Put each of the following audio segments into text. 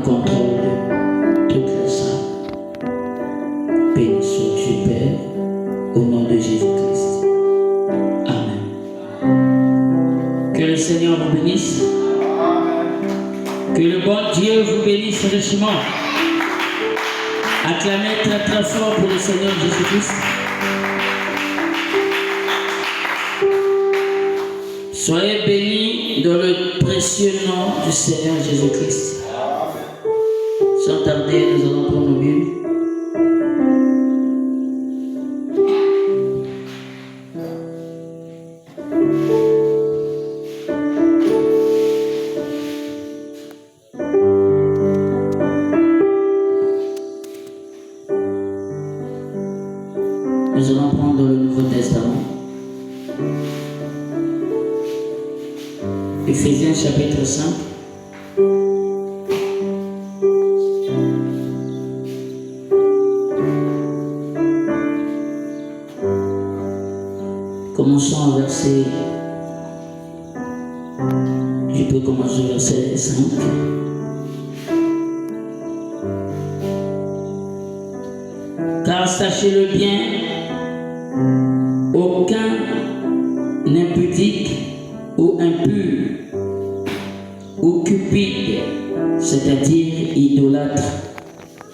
contrôle de toute la salle. Béni sois-tu, Père, au nom de Jésus-Christ. Amen. Que le Seigneur vous bénisse. Que le bon Dieu vous bénisse richement. Acclamez très très fort pour le Seigneur Jésus-Christ. Soyez bénis dans le précieux nom du Seigneur Jésus-Christ. Sans tarder, nous allons prendre nos Bibles. Nous allons prendre le Nouveau Testament. Éphésiens chapitre 5. Commençons au verset. Je peux commencer au verset 5. Car sachez-le bien, aucun impudique ou impur ou cupide, c'est-à-dire idolâtre,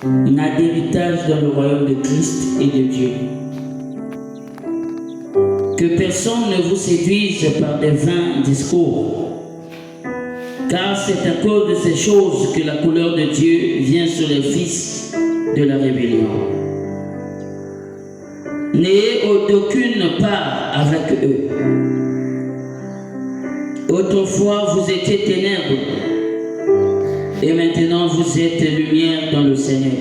n'a d'héritage dans le royaume de Christ et de Dieu. Que personne ne vous séduise par des vains discours, car c'est à cause de ces choses que la colère de Dieu vient sur les fils de la rébellion. N'ayez d'aucune part avec eux. Autrefois, vous étiez ténèbres, et maintenant vous êtes lumière dans le Seigneur.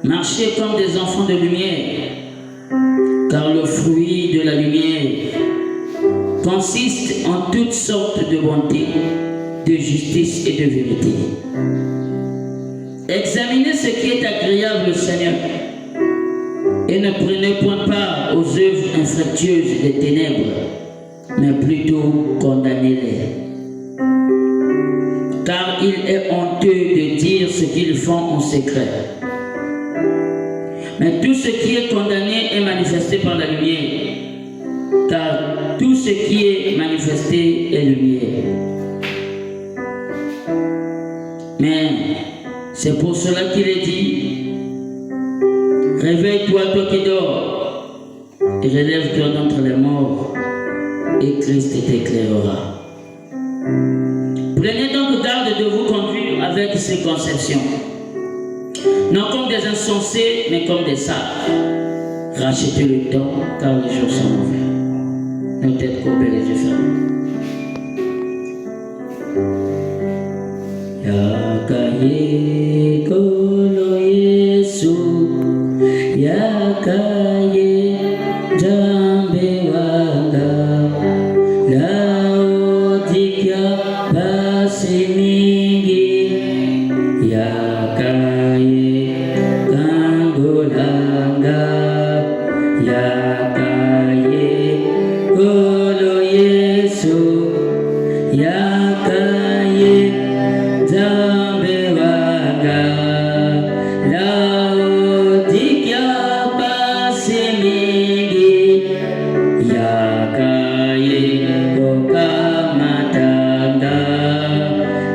Marchez comme des enfants de lumière, car le fruit de la lumière consiste en toutes sortes de bonté, de justice et de vérité. Examinez ce qui est agréable au Seigneur, et ne prenez point part aux œuvres infructueuses des ténèbres, mais plutôt condamnez-les. Car il est honteux de dire ce qu'ils font en secret. Mais tout ce qui est condamné est manifesté par la lumière, car tout ce qui est manifesté est lumière. Mais c'est pour cela qu'il est dit: réveille-toi, toi qui dors, et relève-toi d'entre les morts, et Christ t'éclairera. Prenez donc garde de vous conduire avec ces conceptions, non comme des insensés, mais comme des sages. Rachetez le temps, car les jours sont mauvais. Nos têtes courbées, les yeux fermés. Yakaye kolo Yesu, Yakaye jambe wanga, Laodikia basi mingi, Yakaye kangolanga, Yakaye kolo Yesu, Yakaye jambe wanga, Laodikia basi mingi, Yakaye kokamatanga,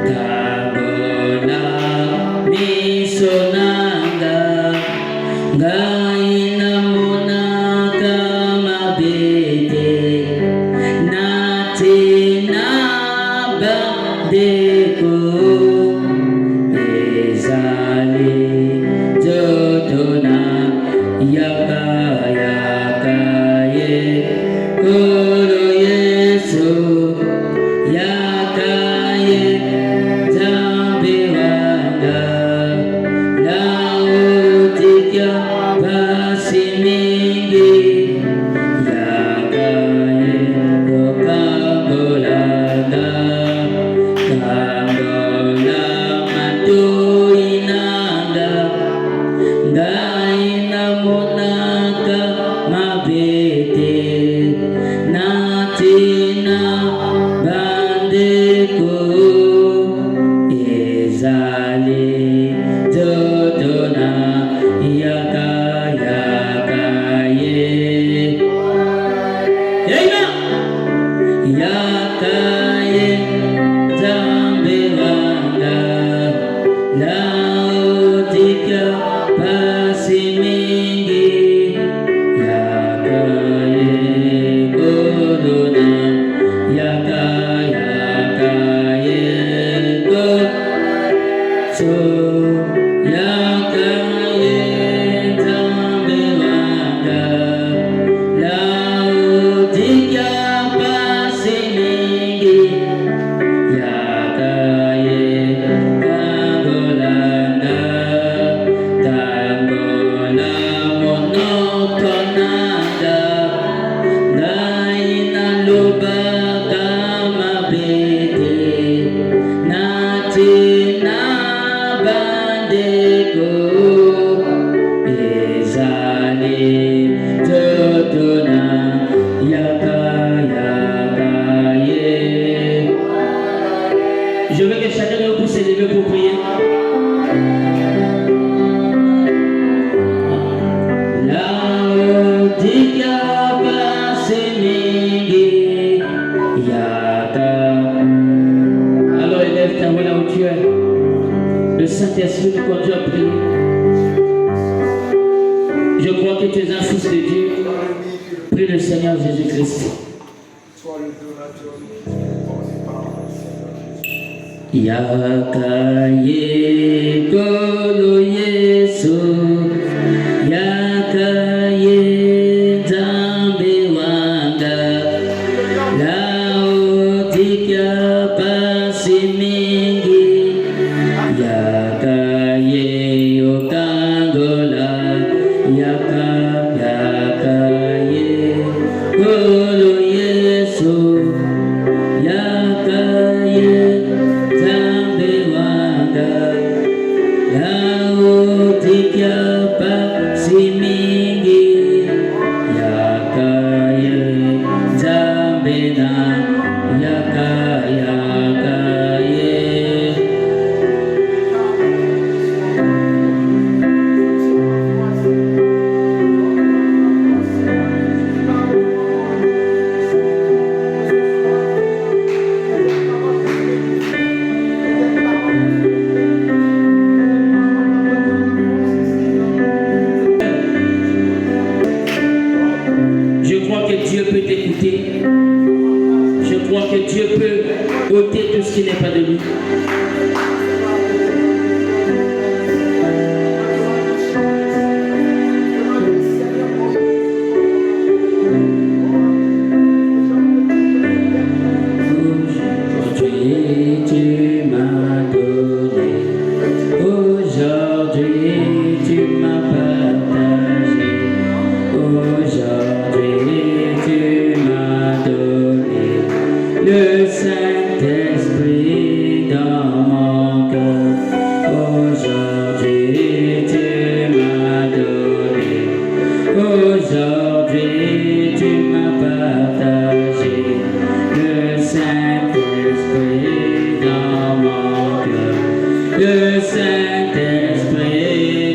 kagola misonanga, ngai namona kama bete, natina bandeko, ezali jodona, yakaye kolo Yesu, yakaye jambe wanga, Laodikia basi mingi, yakaye kokangolanga, kangolanga Je veux que chacun de vous puisse s'élever pour prier. Alors élève ta voix là où tu es. Le Saint-Esprit nous conduit à prier. Je crois que tu es un fils de Dieu. Prie le Seigneur Jésus-Christ. Yakaye Golo Yesu, Yakaye Zambe Wanga, Laodikia Pasimingi, Yakaye Okangola, Yakaye Golo Yesu, Yakaye ôter tout ce qui n'est pas de lui. Aujourd'hui tu m'as donné, aujourd'hui tu m'as partagé, aujourd'hui tu m'as donné le Saint-Esprit dans mon cœur. Aujourd'hui tu m'as donné, aujourd'hui tu m'as partagé le Saint-Esprit dans mon cœur, le Saint-Esprit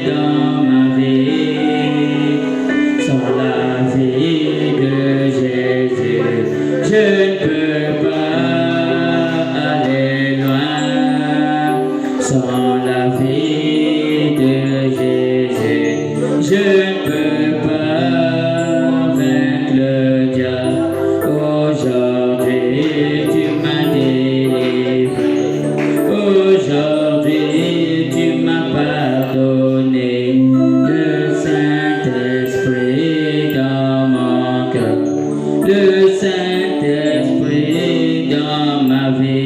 dans ma vie. Sans la vie de Jésus, je ne peux pas aller loin. Sans la vie de Jésus, je ne peux pas vaincre le diable. Aujourd'hui tu m'as délivré, aujourd'hui tu m'as pardonné. Le Saint-Esprit dans mon cœur, le Saint-Esprit dans ma vie.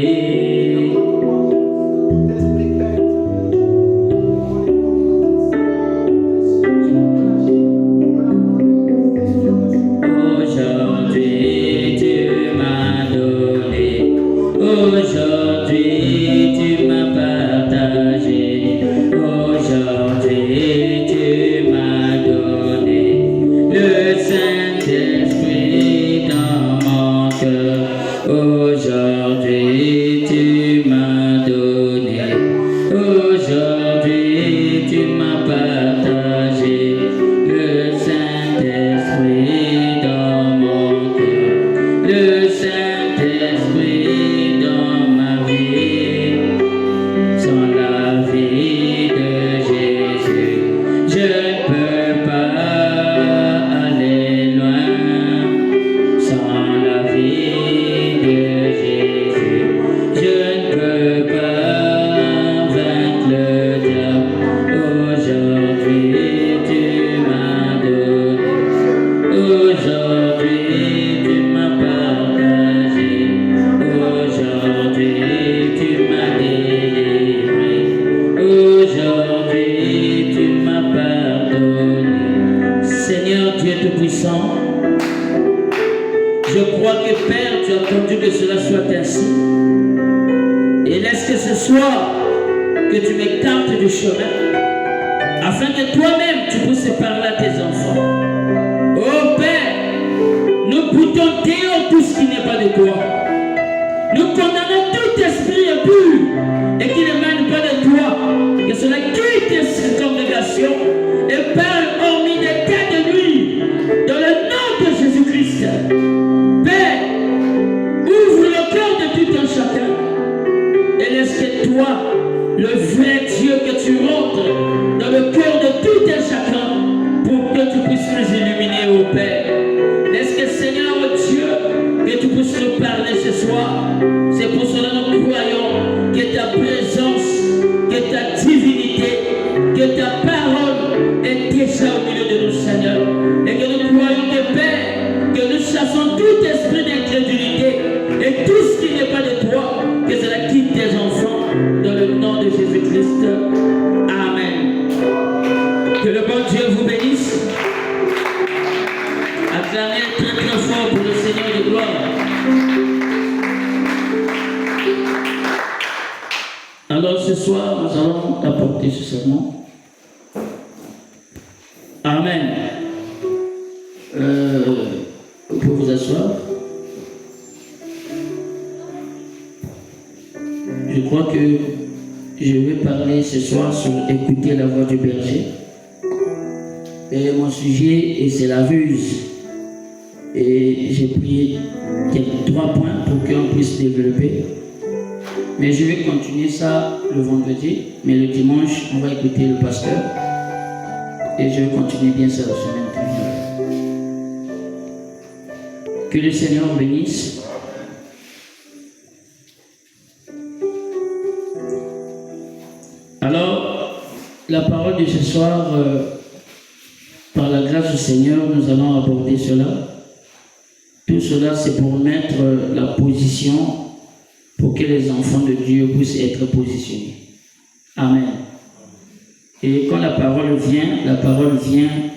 Aujourd'hui tu m'as donné, aujourd'hui tu m'as partagé, aujourd'hui tu m'as donné le Saint-Esprit dans mon cœur. Aujourd'hui tu m'as donné soir que tu m'écartes du chemin, afin que toi-même tu puisses parler à tes enfants. Oh Père, nous boutons dehors tout ce qui n'est pas de toi. Nous condamnons tout esprit impur et qui ne mène pas de toi. Que cela quitte cette congrégation et parle hormis des cas de nuit. Dans le nom de Jésus-Christ. Père, ouvre le cœur de tout un chacun et laisse que toi, le vrai Dieu, que tu rentres dans le cœur de tout un chacun pour que tu puisses nous illuminer, ô Père. Laisse que Seigneur, ô Dieu, que tu puisses nous parler ce soir. C'est pour cela que nous croyons que ta présence, que ta divinité, que ta parole est déjà au milieu de nous, Seigneur. Et que nous croyons que Père, que nous chassons tout esprit d'incrédulité et tout ce qui n'est pas de toi, que cela quitte tes enfants dans le nom de Jésus-Christ. Amen. Que le bon Dieu vous bénisse. Acclamez très très fort pour le Seigneur de gloire. Alors ce soir, nous allons apporter ce serment. Amen. Vous pouvez vous asseoir. Je crois que je vais parler ce soir sur écouter la voix du berger. Et mon sujet, c'est la ruse. Et j'ai pris 3 points pour qu'on puisse développer. Mais je vais continuer ça le vendredi. Mais le dimanche, on va écouter le pasteur. Et je vais continuer bien ça la semaine prochaine. Que le Seigneur bénisse. Alors, la parole de ce soir, par la grâce du Seigneur, nous allons aborder cela. Tout cela, c'est pour mettre la position pour que les enfants de Dieu puissent être positionnés. Amen. Et quand la parole vient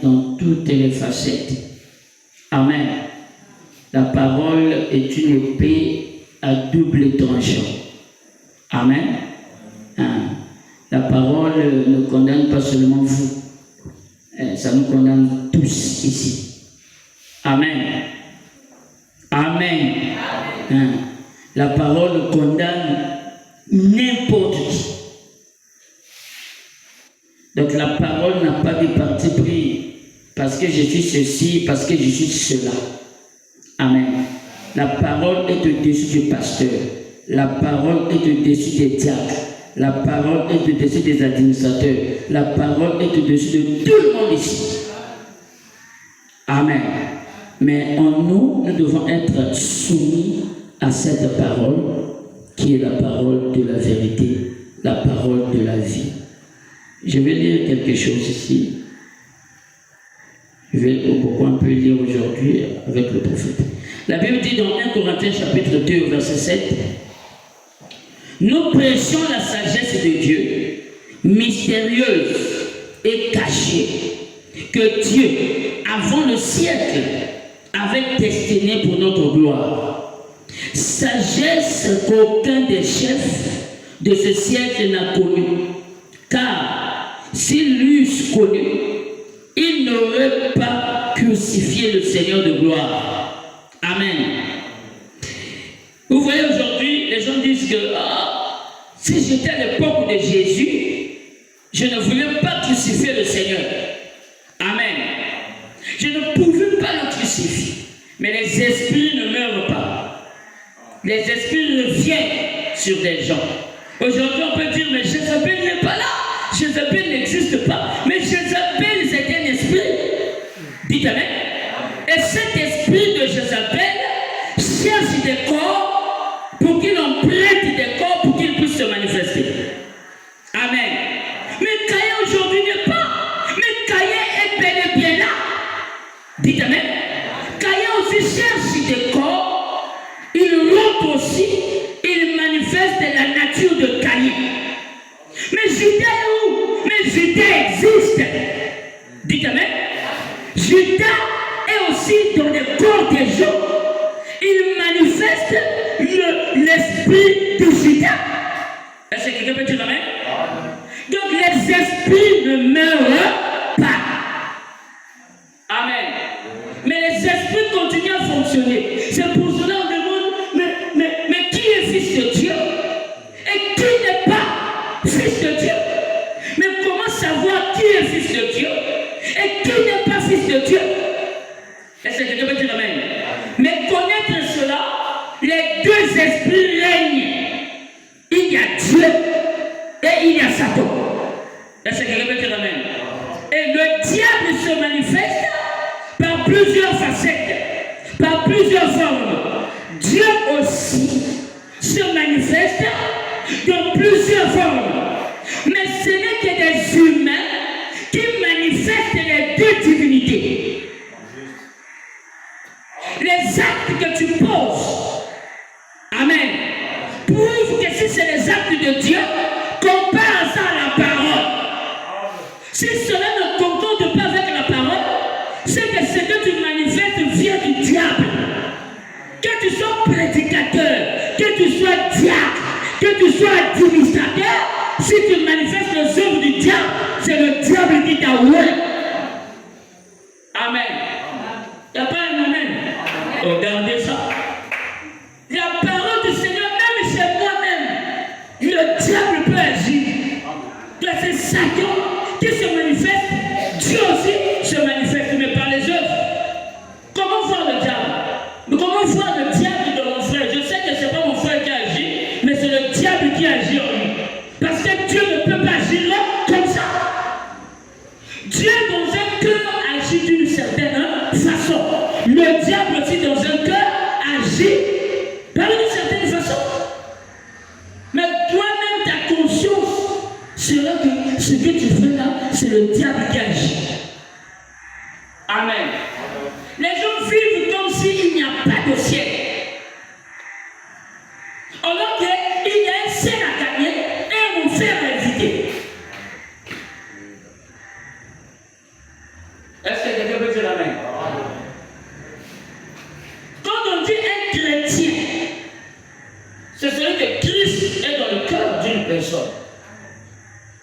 dans toutes les facettes. Amen. La parole est une épée à double tranchant. Amen. La parole ne condamne pas seulement vous. Ça nous condamne tous ici. Amen. Amen. La parole condamne n'importe qui. Donc la parole n'a pas de parti pris parce que je suis ceci, parce que je suis cela. Amen. La parole est au-dessus du pasteur. La parole est au-dessus des diacres. La parole est au-dessus des administrateurs. La parole est au-dessus de tout le monde ici. Amen. Mais en nous, nous devons être soumis à cette parole qui est la parole de la vérité, la parole de la vie. Je vais lire quelque chose ici. Pourquoi on peut lire aujourd'hui avec le prophète. La Bible dit dans 1 Corinthiens chapitre 2 verset 7, nous prêchons la sagesse de Dieu, mystérieuse et cachée, que Dieu, avant le siècle, avait destinée pour notre gloire. Sagesse qu'aucun des chefs de ce siècle n'a connue, car s'ils l'eussent connue, ils n'auraient pas crucifié le Seigneur de gloire. Amen. Vous voyez aujourd'hui, les gens disent que si j'étais à l'époque de Jésus, je ne voulais pas crucifier le Seigneur. Amen. Je ne pouvais pas le crucifier. Mais les esprits ne meurent pas. Les esprits reviennent sur des gens. Aujourd'hui, on peut dire, mais Jézabel n'est pas là. Jézabel n'existe pas. Mais Jézabel, c'est un esprit. Dites Amen. Et cet esprit de Jézabel cherche des corps pour qu'il en prête des corps pour qu'il puisse se manifester. Amen. Mais Caïn aujourd'hui n'est pas. Mais Caïn est bel et bien là. Dites Amen. Caïn aussi cherche des corps. Il rentre aussi. Il manifeste la nature de Caïn. Mais Judas est où? Mais Judas existe. Dites Amen. Judas est aussi dans le corps des gens. Il manifeste l'esprit de Judas. Est-ce que quelqu'un peut dire amen? Donc les esprits ne meurent pas. Amen. Mais les esprits continuent à fonctionner. C'est pour cela qu'on demande, mais qui est fils de Dieu? Et qui n'est pas fils de Dieu? Mais comment savoir qui est fils de Dieu? Et qui n'est pas fils de Dieu? Est-ce que quelqu'un peut dire amen? Mais connaître cela, les deux esprits règnent. Il y a Dieu et il y a Satan. Est-ce que quelqu'un peut dire amen? Et le diable se manifeste par plusieurs facettes, par plusieurs formes. Dieu aussi se manifeste dans plusieurs formes. Mais ce n'est que des humains qui manifestent les deux divinités. Les actes que tu poses, amen, prouvent que si c'est les actes de Dieu, compare ça à la parole. Si cela ne concorde pas avec la parole, c'est que ce que tu manifestes vient du diable. Que tu sois prédicateur, que tu sois diacre, que tu sois administrateur, si tu manifestes les œuvres du diable, c'est le diable qui t'a oué. Amen. Il n'y a pas un amen. Regardez ça. La parole du Seigneur, même chez moi-même, le diable peut agir. C'est Satan qui se manifeste, Dieu aussi se manifeste, mais par les œuvres. Comment voir le diable? Mais comment voir le diable dans mon frère? Je sais que ce n'est pas mon frère qui agit, mais c'est le diable qui agit en lui. Parce que Dieu ne peut pas agir là comme ça. Dieu dans un cœur agit d'une certaine façon. Le diable aussi dans un cœur agit par une certaine façon. Mais toi-même, ta conscience sera que ce que tu fais là, c'est le diable qui agit. Amen. Les gens vivent comme s'il n'y a pas de ciel. Alors qu'il y a un ciel à gagner et un enfer à éviter. Est-ce que quelqu'un peut dire amen? Quand on dit un chrétien, c'est celui que Christ est dans le cœur d'une personne.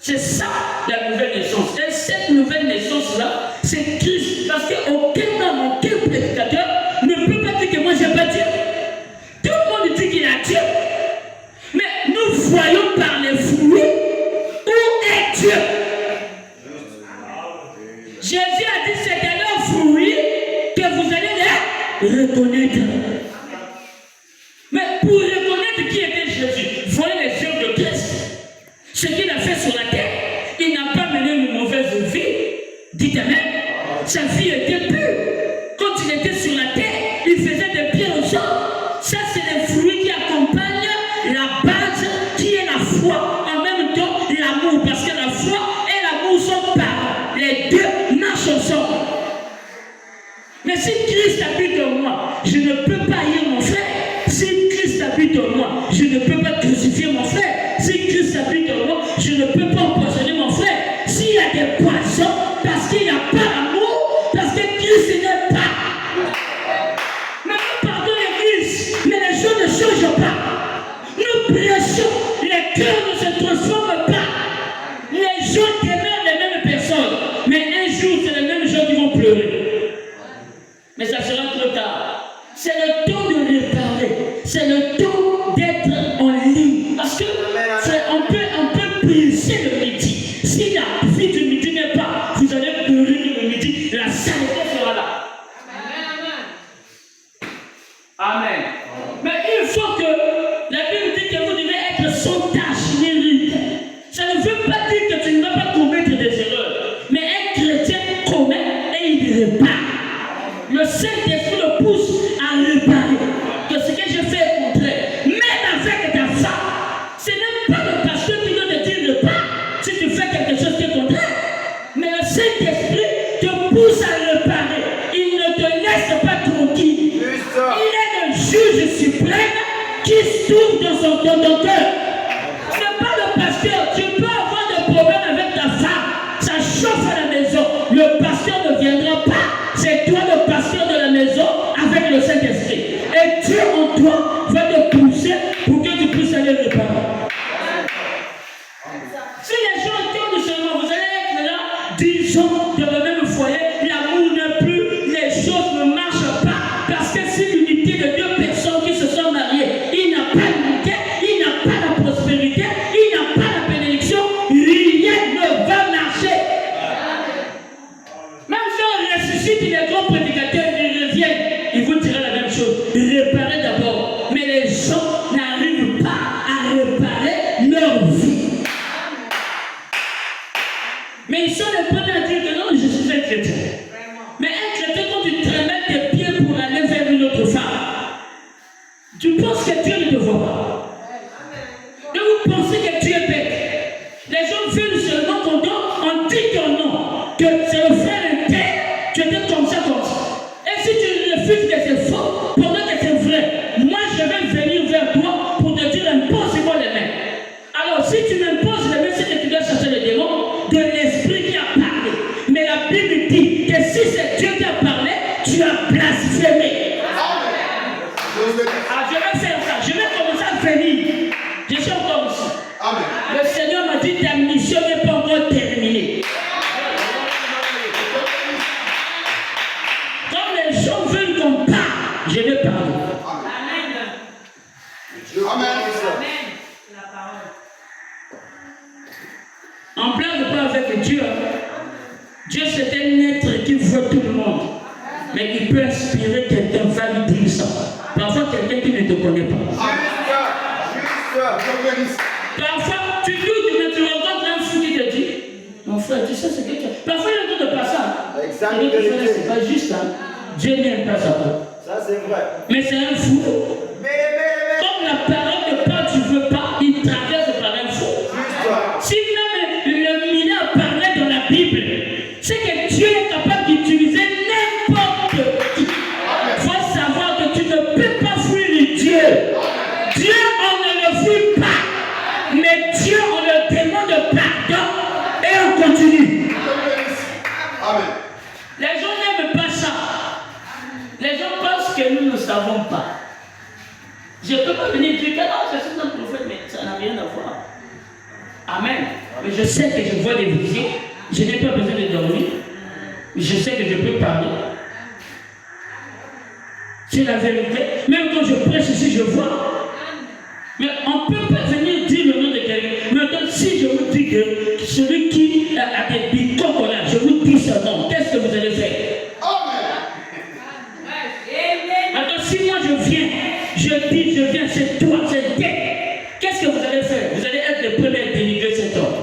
C'est ça la nouvelle naissance. Et cette nouvelle naissance-là, c'est Christ. Parce qu'aucun homme, aucun prédicateur ne peut pas dire que moi j'ai pas Dieu. Tout le monde dit qu'il a Dieu. Mais nous voyons par les fruits où est Dieu. Jésus a dit c'est à leurs fruits que vous allez les reconnaître. Mais pour reconnaître qui était Jésus, voyez les œuvres de Christ. Ce qu'il a fait sur la terre, il n'a pas mené une mauvaise vie. Dites amen. Sa vie était pure. Quand il était sur la terre, il faisait des biens aux gens. Ça, c'est les fruits qui accompagnent la base qui est la foi. En même temps, l'amour. Parce que la foi et l'amour sont parents. Les deux marchent ensemble. Mais si Christ habite en moi, je ne peux pas haïr mon frère. Si Christ habite en moi, je ne peux pas crucifier mon frère. Si Christ habite en moi, je ne peux pas empoisonner mon frère. S'il y a des poisons, parce qu'il n'y a pas d'amour, parce que Christ n'est pas. Mais nous pardonnons l'Église, mais les gens ne changent pas. Nous prêchons, les cœurs ne se transforment pas. Les gens demeurent les mêmes personnes, mais un jour, c'est les mêmes gens qui vont pleurer. Mais ça sera trop tard. C'est le temps de réparer. C'est le temps d'être en ligne. Parce que on peut briser le midi. Si la vie du midi n'est pas, vous allez brûler le midi. La saleté sera là. Amen. Mais il faut que la Bible dit que vous devez être sans tâche ni ride. Ça ne veut pas dire que tu ne vas pas commettre des erreurs. Mais un chrétien commet et il répare. Le Saint-Esprit le pousse à réparer. Que ce que je fais est contraire. Même avec ta femme, ce n'est pas le pasteur qui doit te dire répare si tu fais quelque chose qui est contraire. Mais le Saint-Esprit te pousse à réparer. Il ne te laisse pas tranquille. Il est le juge suprême qui s'ouvre dans ton cœur. Ce n'est pas le pasteur. Tu peux avoir des problèmes avec ta femme. Ça chauffe à la maison. Le pasteur ne viendra pas. C'est toi le pasteur de la maison avec le Saint-Esprit. Et Dieu en toi va te pousser pour que tu puisses aller réparer. Si les gens tournent seulement, vous allez être là, 10 ans dans le même foyer, l'amour n'est plus, les choses ne marchent pas. Parce que c'est l'unité de deux personnes qui se sont mariées. Il n'a pas d'unité, il n'a pas de prospérité, il n'a pas de bénédiction, rien ne va marcher. Même si on ressuscite les grands prédicateurs, ils reviennent, ils vous diront la même chose. Réparez d'abord. Mais les gens n'arrivent pas à réparer leur vie. Mais ils sont les premiers à dire que non, je suis un chrétien. Mais un chrétien, quand tu traînes tes pieds pour aller vers une autre femme, tu penses que Dieu ne te voit pas. Et vous pensez que tu es bête. Les gens veulent seulement ton nom, on dit ton nom, que c'est le frère tel, tu étais comme ça. Et si tu refuses que c'est faux, pendant que c'est vrai, moi je vais venir vers toi pour te dire impose-moi les mains. Alors si tu m'imposes les mains, c'est que tu dois chercher le démon de l'esprit qui a parlé. Mais la Bible dit que si c'est Dieu qui a parlé, tu as blasphémé. Ah, je vais faire ça, je vais commencer à venir. Je suis encore ici. Amen. Le Seigneur m'a dit ta mission n'est pas encore terminée. Quand les gens veulent qu'on parle, je vais parler. Amen. Amen. La parole. En plein repas avec Dieu, Dieu c'est un être qui voit tout le monde. Mais il peut inspirer quelqu'un, va lui dire ça. Parfois quelqu'un qui ne te connaît pas. Parfois tu doutes, mais tu rencontres un fou qui te dit, mon frère, tu sais ce que tu as. Parfois il y a tout de passage. Exactement. C'est pas juste, hein. Dieu n'aime pas ça. Ça c'est vrai. Mais c'est un fou. Comme la parole de Père, tu ne veux pas, il traverse par un fou. Si même le mineur parlait dans la Bible, c'est que Dieu est capable d'utiliser n'importe qui. Il faut savoir que tu ne peux pas fuir Dieu. Dieu, on ne le fuit pas. Mais Dieu, on le demande pardon et on continue. Amen. Les gens n'aiment pas ça. Les gens pensent que nous ne savons pas. Je ne peux pas venir dire que non, je suis un prophète, mais ça n'a rien à voir. Amen. Mais je sais que je vois des visions. Je n'ai pas besoin de dormir. Je sais que je peux parler. C'est la vérité. Même quand je prêche ici, je vois. Mais on ne peut pas venir dire le nom de quelqu'un. Maintenant, si je vous dis que celui qui a des bicons là, je vous dis son nom, qu'est-ce que vous allez faire? Maintenant, si moi je viens, je dis, je viens, c'est toi, c'est toi. Qu'est-ce que vous allez faire? Vous allez être les premiers à dénigrer cet homme.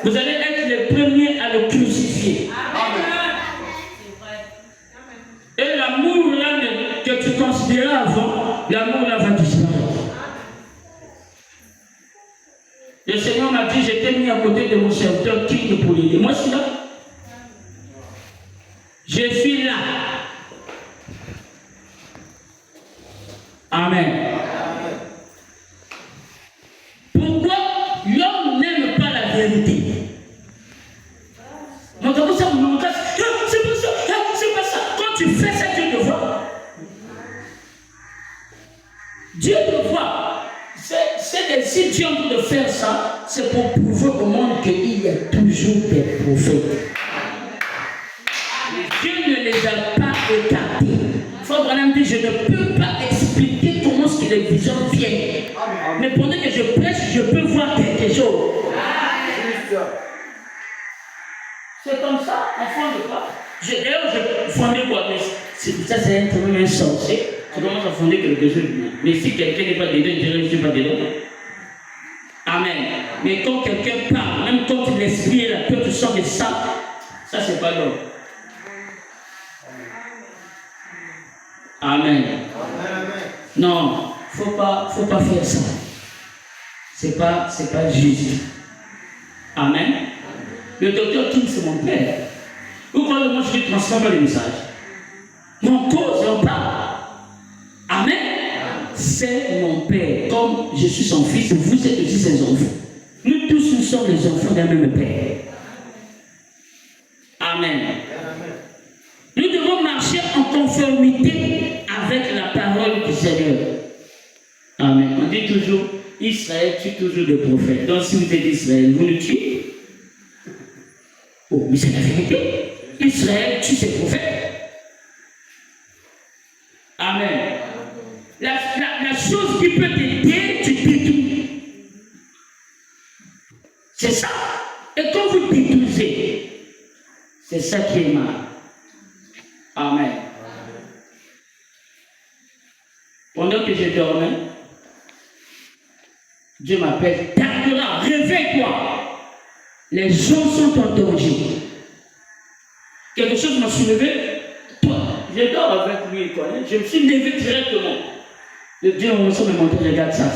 Vous allez être les premiers à le crucifier. Et l'amour là que tu considérais avant, l'amour là va disparaître. Le Seigneur m'a dit, j'étais mis à côté de mon serviteur qui ne pouvait l'aider. Moi je suis là. Je suis là. Amen. Pourquoi l'homme n'aime pas la vérité? C'est pas ça. Quand tu fais ça, Dieu te voit. Dieu te voit. Si Dieu est en train de faire ça, c'est pour prouver au monde qu'il y a toujours des prophètes. Dieu ne les a pas écartés. Frère Branham dit, je ne peux pas expliquer comment ce que les visions viennent. Mais pendant que je prêche, je peux voir quelque chose. C'est comme ça, en fond de quoi? D'ailleurs, je fondais quoi? Mais ça, c'est un sorcier. Tu commences à fonder quelque chose. Mais si quelqu'un n'est pas dedans, il dirait, je ne suis pas dedans. Amen. Mais quand quelqu'un parle, même quand l'esprit est là, que tu sens que ça c'est pas l'homme. Amen. Non, faut pas faire ça. C'est pas juste. Amen. Le docteur King, c'est mon père. Vous croyez que moi je lui transforme les messages? Mon cause, on parle. Amen. C'est mon père. Comme je suis son fils, vous êtes aussi ses enfants. Nous tous, nous sommes les enfants d'un même père. Amen. Nous devons marcher en conformité avec la parole du Seigneur. Amen. On dit toujours, Israël tue toujours des prophètes. Donc si vous êtes Israël, vous le tuez. Oh, mais c'est la vérité. Israël tue ses prophètes. Amen. La chose qui peut t'aider, tu détruis. C'est ça. Et quand vous détruisez, c'est ça qui est mal. Amen. Pendant que je dormais, Dieu m'appelle, Dagora, réveille-toi. Les gens sont en danger. Quelque chose m'a soulevé. Je dors avec lui, il connaît. Je me suis levé directement. Le Dieu me montré, regarde ça.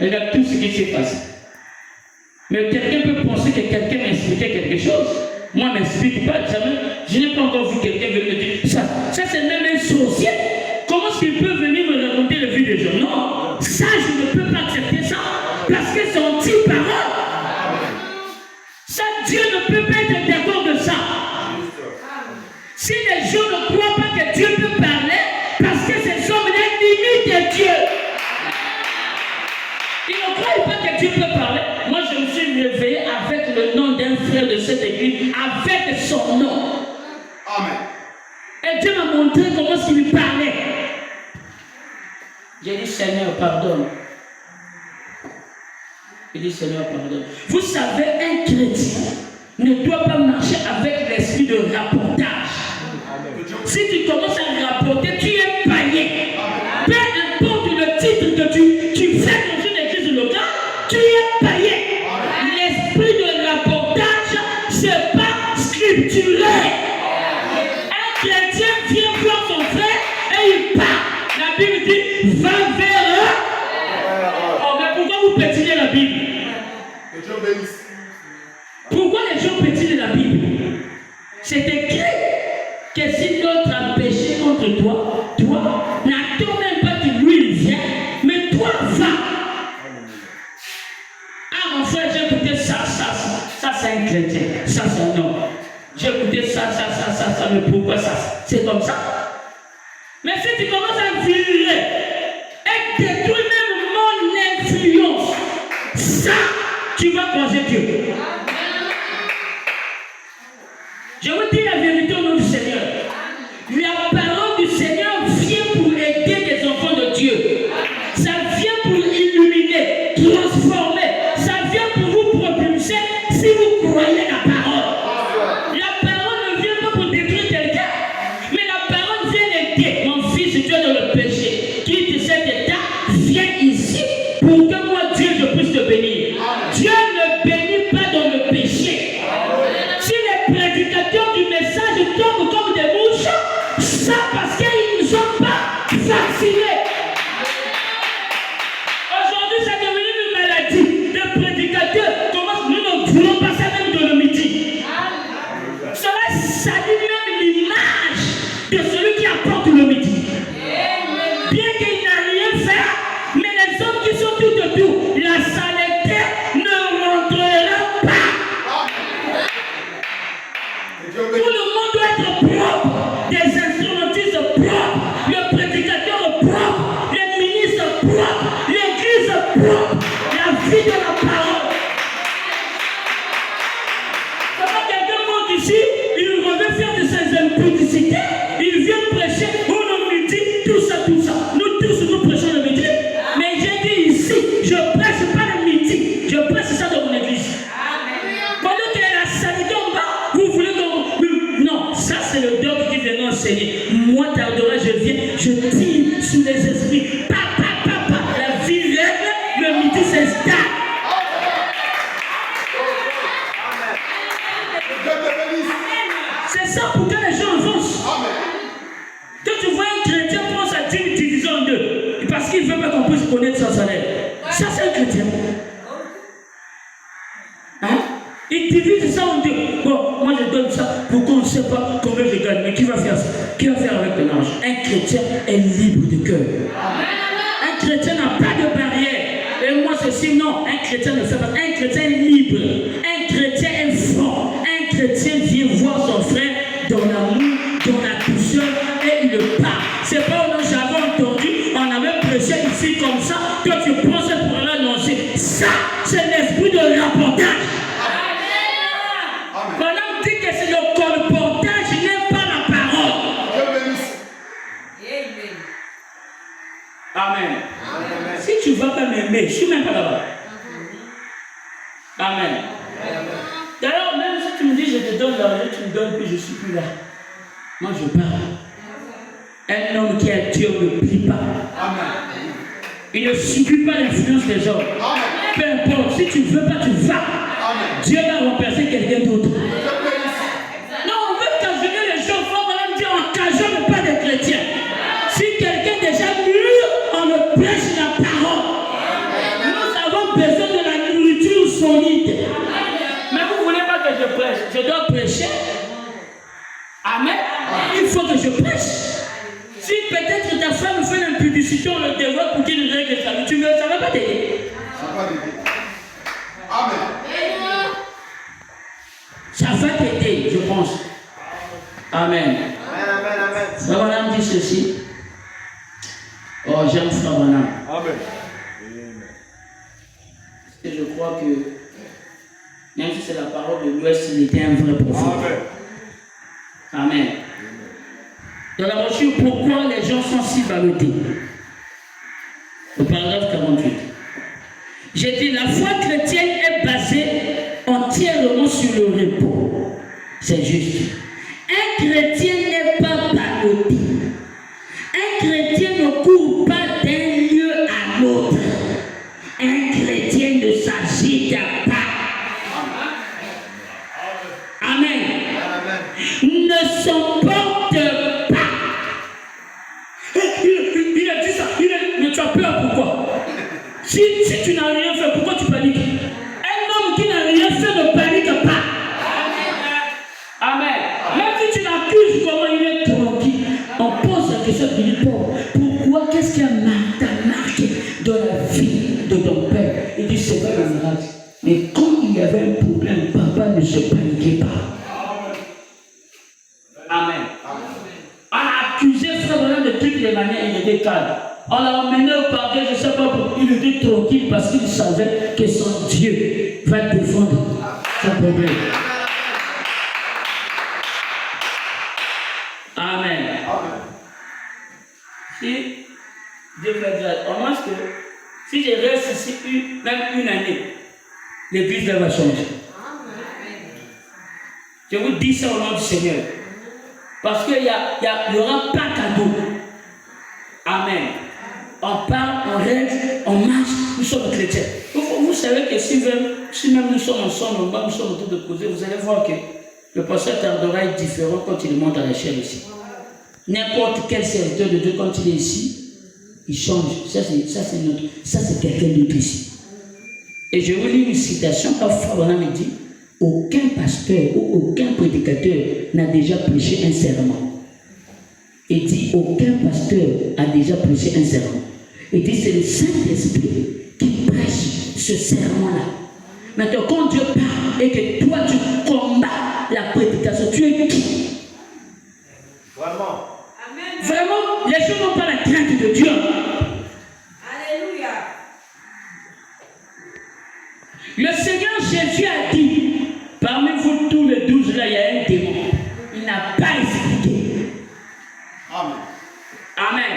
Regarde tout ce qui s'est passé. Mais quelqu'un peut penser que quelqu'un m'expliquait quelque chose. Moi, je ne m'explique pas. Je n'ai pas encore vu quelqu'un venir me dire ça. Ça, c'est même un sorcier. Comment est-ce qu'il peut venir me raconter la vie des gens? Non, ça, je ne peux pas accepter ça. Parce que c'est anti-parole. Ça, Dieu ne peut pas être d'accord de ça. Si les gens ne croient pas que Dieu peut parler, parce que ces hommes-là limitent Dieu. Ils ne croient pas que Dieu peut parler. Moi, je me suis réveillé avec le nom d'un frère de cette église, avec son nom. Amen. Et Dieu m'a montré comment est-ce qu'il lui parlait. J'ai dit, Seigneur, pardonne. Il dit, Seigneur, pardonne. Vous savez, un chrétien ne doit pas marcher avec l'esprit de rapportage. Si tu commences à rapporter, tu es païen. Peu importe le titre que tu fais dans une église locale, tu es païen. L'esprit de rapportage, c'est pas scripturel. Un chrétien vient voir son frère et il part. La Bible dit, va vers eux. Oh, mais pourquoi vous pétinez la Bible? Pourquoi les gens pétinent la Bible? C'est écrit que si l'autre a péché contre toi, n'attends même pas que lui vienne, mais toi va. Ah mon frère, j'ai écouté ça c'est un chrétien, ça c'est un homme. J'ai écouté ça, mais pourquoi ça? C'est comme ça. Mais si tu commences à virer et détruire même mon influence, ça, tu vas croiser Dieu. Je vous dis la vérité au nom du Seigneur. La parole du Seigneur vient pour aider les enfants de Dieu. Ça vient pour illuminer, transformer. Ça vient pour vous propulser si vous croyez la parole. La parole ne vient pas pour détruire quelqu'un, mais la parole vient aider. Mon fils, si tu es dans le péché, quitte cet état, viens ici pour que moi, Dieu, je puisse te bénir. Dieu ne bénit pas dans le péché. Si les prédicateurs du message tombent comme des mouches, ça parce qu'ils ne sont pas vaccinés. Aujourd'hui, c'est devenu une maladie. Les prédicateurs commencent, nous ne voulons pas ça même dans le midi. Cela salue même l'image de celui qui apporte le midi. Bien qu'il n'a rien fait, mais les hommes qui sont tout autour, la saleté ne rentrera pas. Tout le monde doit être propre, des instrumentistes propres, le prédicateur propre, les ministres propres, l'église propre, la vie de la parole. Quand quelqu'un monte ici, il revient faire de ses impudicités, il vient prêcher, on nous dit tout ça. Nous tous nous prêchons le midi, mais j'ai dit ici, je prêche pas le midi, je prêche ça dans mon église. Pendant qu'il y a la saleté en bas, vous voulez ça c'est le docteur qui vient enseigner. Moi, Tardora, je viens, je tire sur les esprits. La vie règle, le midi s'installe. C'est ça pour que les gens avancent. Quand tu vois un chrétien pense à Dieu divisé en deux, parce qu'il ne veut pas qu'on puisse connaître son salaire. Ça c'est un chrétien. Hein? Il divise ça en deux. Bon, moi je donne ça pour qu'on ne sait pas combien je gagne. Mais qui va faire ça? Qui va faire avec l'argent? Un chrétien est libre de cœur. Un chrétien n'a pas de barrière. Et moi ceci, non. Un chrétien ne fait pas. Un chrétien est libre. Un chrétien est fort. Un chrétien vient voir son frère dans l'amour, dans la douceur et il le parle. C'est pas où j'avais entendu, on avait prêché ici comme ça. Toi tu prends ce problème. l'esprit de rapportage. Quand on dit que c'est le colportage, je n'aime pas la parole. Amen. Si tu ne vas pas m'aimer, je ne suis même pas là-bas. Amen. D'ailleurs, même si tu me dis je te donne l'argent, tu me donnes puis je ne suis plus là. Moi je parle. Un homme qui a Dieu ne plie pas. Amen. Il ne subit pas l'influence des hommes. Peu importe, si tu ne veux pas, tu vas. Amen. Dieu va remplacer quelqu'un d'autre. Non, on veut cajoler les gens. On va dire on cajole pas des chrétiens. Si quelqu'un est déjà mûr, on le prêche la parole. Nous avons besoin de la nourriture solide. Mais vous ne voulez pas que je prêche. Je dois prêcher. Amen. Il faut que je prêche. Si peut-être ta femme fait une publicité, on le développe pour qu'il règle sa vie, ça ne va pas t'aider. Ça va t'aider. Amen. Ça va t'aider, je pense. Amen. Frère Branham dit ceci. Oh, j'aime Frère Branham. Amen. Et je crois que, même si c'est la parole de l'Ouest, il était un vrai prophète. Amen. Amen. Dans la brochure, pourquoi les gens sont si ballottés? Au paragraphe 48. J'ai dit, la foi chrétienne est basée entièrement sur le repos. C'est juste. Un chrétien n'est pas ballotté. Un chrétien ne court pas d'un lieu à l'autre. Un chrétien ne s'agite pas. Amen. Ne s'emporte pas. Il a dit ça. Mais tu as peur, pourquoi? Si tu n'as rien fait, pourquoi tu paniques? Un homme qui n'a rien fait ne panique pas. Amen. Même si tu l'accuses, comment il est tranquille. On pose la question de lui, pourquoi? Qu'est-ce qui t'a marqué dans la vie de ton père? Il dit, c'est pas le miracle. Mais quand il y avait un problème, papa ne se paniquait pas. Amen. On a accusé Frère Branham de toutes les manières, il était calme. On l'a emmené au parquet, je ne sais pas pourquoi. Il était tranquille parce qu'il savait que son Dieu va défendre son problème. Amen. Si Dieu fait grâce, au moins que si je reste ici même une année, l'église va changer. Je vous dis ça au nom du Seigneur. Parce qu'il n'y aura pas cadeau. Amen. On parle, on règle, on marche, nous sommes chrétiens. Vous savez que si même nous sommes ensemble, nous sommes autour de causer, vous allez voir que le pasteur tardera être différent quand il monte à la chair ici. N'importe quel serviteur de Dieu, quand il est ici, il change. Ça c'est quelqu'un d'autre ici. Et je vous lis une citation quand Frère Branham me dit, aucun pasteur ou aucun prédicateur n'a déjà prêché un serment. Il dit, aucun pasteur a déjà prêché un serment. Il dit, c'est le Saint-Esprit qui prêche ce serment-là. Maintenant, quand Dieu parle et que toi tu combats la prédication, tu es qui? Vraiment. Amen. Vraiment, les gens n'ont pas la crainte de Dieu. Alléluia. Le Seigneur Jésus a dit, parmi vous tous les 12 là, il y a un démon. Il n'a pas expliqué. Amen. Amen.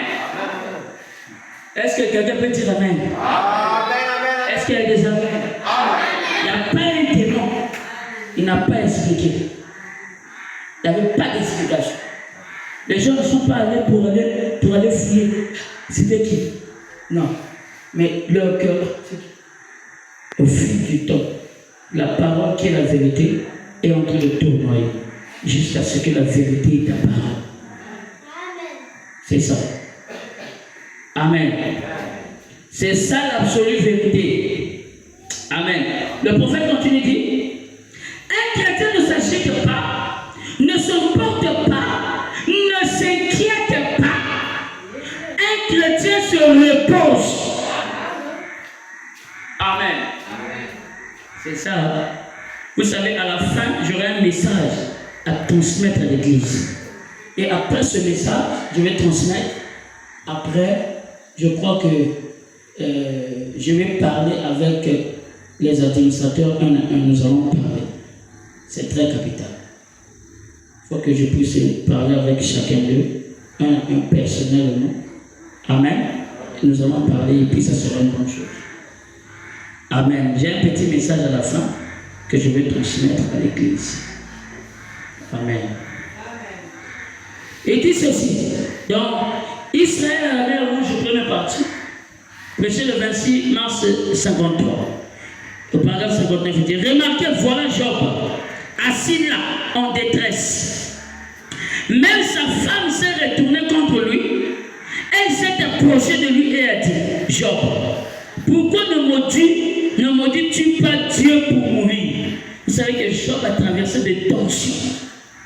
Est-ce que quelqu'un peut dire Amen? Amen. Est-ce qu'il y a des Amen? Il n'y a pas un démon. Il n'a pas expliqué. Il n'y avait pas d'explication. Les gens ne sont pas allés pour aller fouiller. C'était qui? Non. Mais leur cœur, au fil du temps, la parole qui est la vérité est en train de tournoyer jusqu'à ce que la vérité est apparue. C'est ça. Amen. C'est ça l'absolue vérité. Amen. Le prophète continue dit, un chrétien ne s'agite pas, ne s'emporte pas, ne s'inquiète pas. Un chrétien se repose. Amen. C'est ça. Vous savez, à la fin, j'aurai un message à transmettre à l'église. Et après ce message, je vais transmettre. Après, je crois que je vais parler avec les administrateurs, un à un, nous allons parler. C'est très capital. Il faut que je puisse parler avec chacun d'eux, un à un personnellement. Amen. Et nous allons parler et puis ça sera une bonne chose. Amen. J'ai un petit message à la fin que je vais transmettre à l'église. Amen. Il dit ceci. Donc, Israël à la mer Rouge, première partie. Verset le 26 mars 53. Au paragraphe 59, il dit, remarquez, voilà Job, assis là, en détresse. Même sa femme s'est retournée contre lui. Elle s'est approchée de lui et a dit, Job, pourquoi ne maudis-tu pas Dieu pour mourir? Vous savez que Job a traversé des tensions,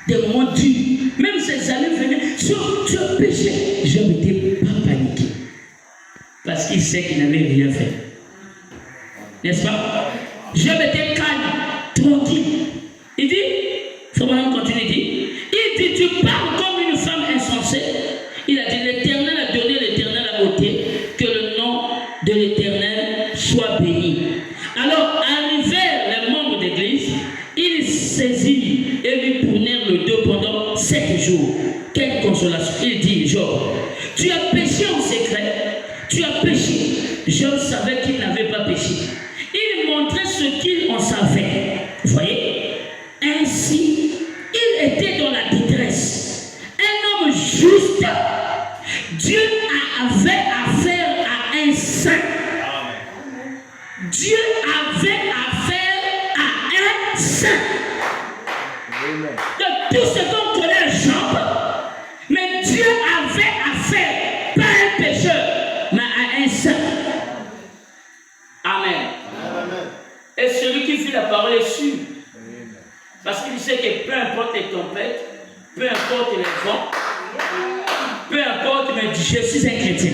des moments durs. Même ses amis venaient, tu as péché. Job n'était pas paniqué. Parce qu'il sait qu'il n'avait rien fait. N'est-ce pas? Job était calme, tranquille. Il dit, Frère continue, il dit, tu parles comme une femme insensée. Il a dit, l'Éternel a donné, l'Éternel a ôté, que le nom de l'Éternel soit béni. Alors, arrivèrent les membres d'église, ils saisirent et lui tournèrent le dos pendant 7 jours. Quelle consolation! Il dit, Job, tu as péché en secret, tu as péché. Job savait qu'il n'avait pas péché. Il montrait ce qu'il en savait. Vous voyez? Ainsi, il était dans la détresse. Un homme juste. Dieu avait affaire à un saint. Dieu avait affaire à un saint. De tout ce qu'on connaît Job, mais Dieu avait affaire, pas à un pécheur, mais à un saint. Amen. Et celui qui fit la parole est sûr. Parce qu'il sait que peu importe les tempêtes, peu importe les vents, peu importe, mais je suis un chrétien.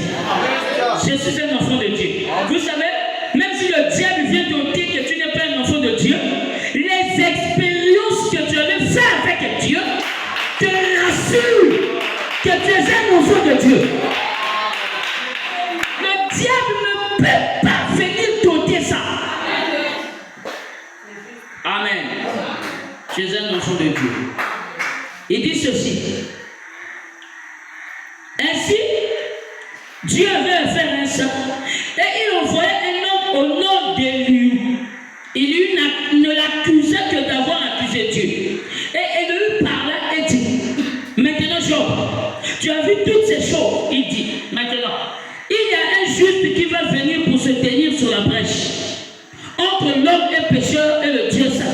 Je suis un enfant de Dieu. Vous savez, même si le diable vient te dire que tu n'es pas un enfant de Dieu, les expériences que tu avais fait avec Dieu te rassurent que tu es un enfant de Dieu. Le diable ne peut pas venir t'ôter ça. Amen. Tu es un enfant de Dieu. Il dit ceci. Ainsi, Dieu avait fait un saint et il envoyait un homme au nom d'Éliu. Éliu ne l'accusait que d'avoir accusé Dieu. Et Éliu parla et dit, maintenant Job, tu as vu toutes ces choses. Il dit, maintenant, il y a un juste qui va venir pour se tenir sur la brèche entre l'homme et pécheur et le Dieu saint.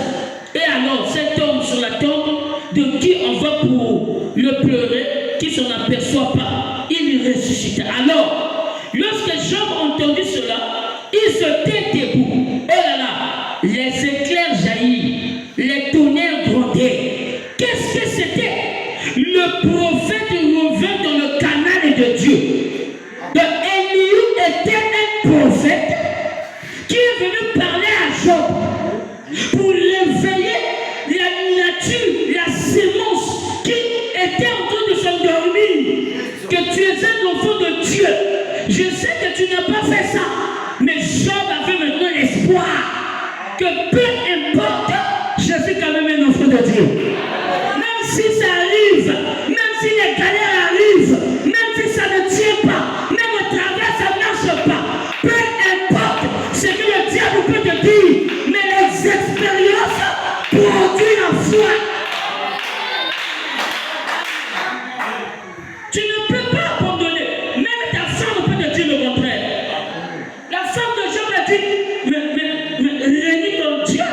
Et alors, cet homme sur la tombe de qui on va pour le pleurer, qui s'en aperçoit pas, il ressuscita. Alors, lorsque Job entendit cela, il se tint debout. Oh là là, les éclairs jaillirent, les tonnerres grondaient. Qu'est-ce que c'était? Le prophète revint dans le canal de Dieu. Éliu était un prophète qui est venu parler à Job pour réveiller la nature, la sémence qui était en train de s'endormir. Que tu es un enfant de Dieu. Je sais que tu n'as pas fait ça, mais Job avait maintenant l'espoir que peu importe, je suis quand même un enfant de Dieu. Même si ça arrive, même si les galères arrivent, même si ça ne tient pas, même au travers ça ne marche pas, peu importe ce que le diable peut te dire, mais les expériences produisent la foi. Tu ne peux pas abandonner. Même ta femme peut te dire le contraire. La femme de Job a dit, mais réunis ton Dieu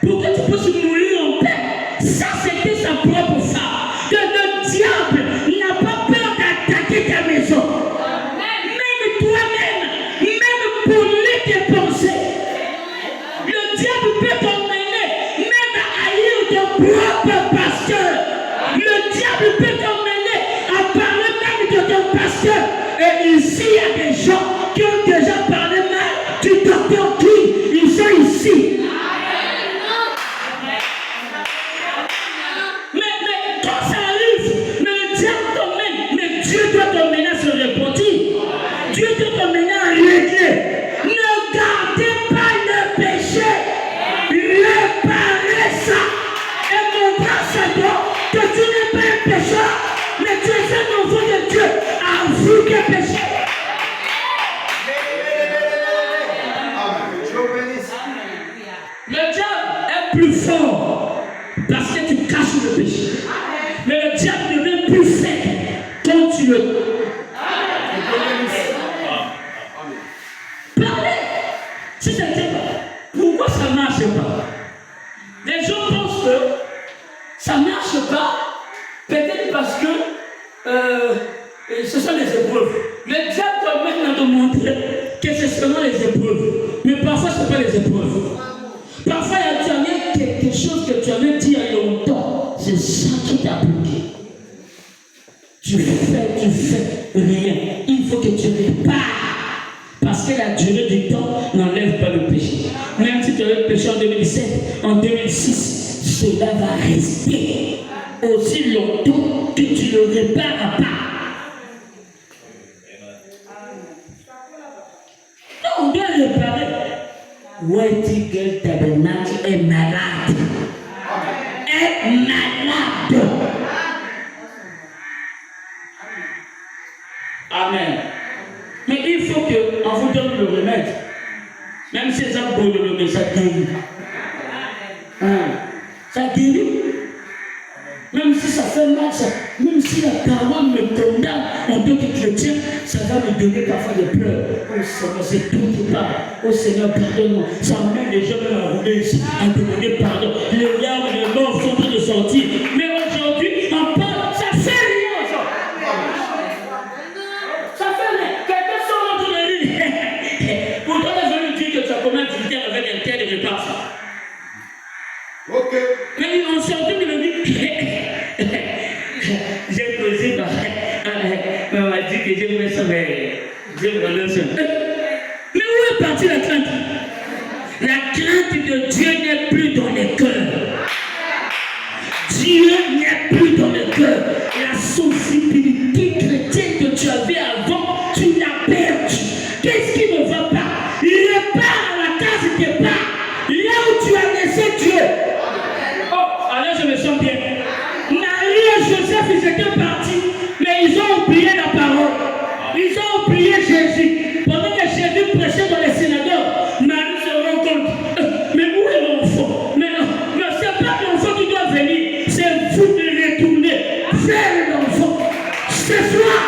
pour que tu puisses mourir en paix. Ça, c'était sa propre femme. Que le diable n'a pas peur d'attaquer ta maison. Même toi-même, même pour lire tes pensées. Le diable peut t'emmener même à haïr ton propre pasteur. Le diable peut t'emmener à parler même de ton pasteur. Et ici, il y a des gens qui ont déjà parlé mal du docteur King. Ils sont ici. Mais quand ça arrive, mais le diable t'emmène. Mais Dieu doit t'emmener à se repentir. Dieu doit t'emmener à régler. Ne gardez pas le péché Le diable est plus fort parce que tu caches le péché. Mais le diable devient plus faible quand tu le... Parlez. Si ça ne tient pas, pourquoi ça ne marche pas? Les gens pensent que ça ne marche pas, peut-être parce que ce sont les épreuves. Le diable doit maintenant te montrer que c'est seulement les épreuves. Mais parfois, ce n'est pas les épreuves. Parfois, tu as quelque chose que tu avais dit il y a longtemps. C'est ça qui t'a bloqué. Tu fais rien. Il faut que tu répares. Parce que la durée du temps n'enlève pas le péché. Même si tu avais péché en 2007, en 2006, cela va rester aussi longtemps que tu ne le répares pas. Non, on doit réparer. Wetigal Tabernacle est malade. Est malade. Amen. Mais il faut qu'on vous donne le remède. Même si ça brûle le remède, ça guérit. Ça guérit. Même si ça fait mal, même si la parole me condamne en tant que chrétien, ça va me donner parfois des pleurs. Oh Seigneur, c'est tout qui parle. Oh Seigneur, pardonne-moi. Ça amène les gens à rouler ici, à demander pardon. Les larmes et les morts sont en train de sortir. Mais aujourd'hui, on parle, ça fait rien aux gens. Ça fait rien. Quelqu'un sort dans ton lit. Pourtant, on veut lui dire que tu as commis un adultère avec un tel et répare ça. Ok. Mais on s'est entendu le dire. J'ai posé on m'a dit que j'ai fait ça, mais j'ai vraiment ça. Mais où est partie la crainte? La crainte de Dieu n'est plus dans les cœurs. Dieu n'est plus dans les cœurs. La sensibilité chrétienne que tu avais avant, tu l'as perdue. Qu'est-ce qui ne va pas? Repars à la case de départ, là où tu as laissé Dieu. Oh, alors je me sens bien. Marie et Joseph, ils étaient partis, mais ils ont oublié la parole. Ils ont oublié Jésus. Pendant que Jésus prêchait dans les synagogues, Marie se rend compte. Mais où est l'enfant? Mais ce n'est pas l'enfant qui doit venir. C'est vous de retourner vers l'enfant. Ce soir,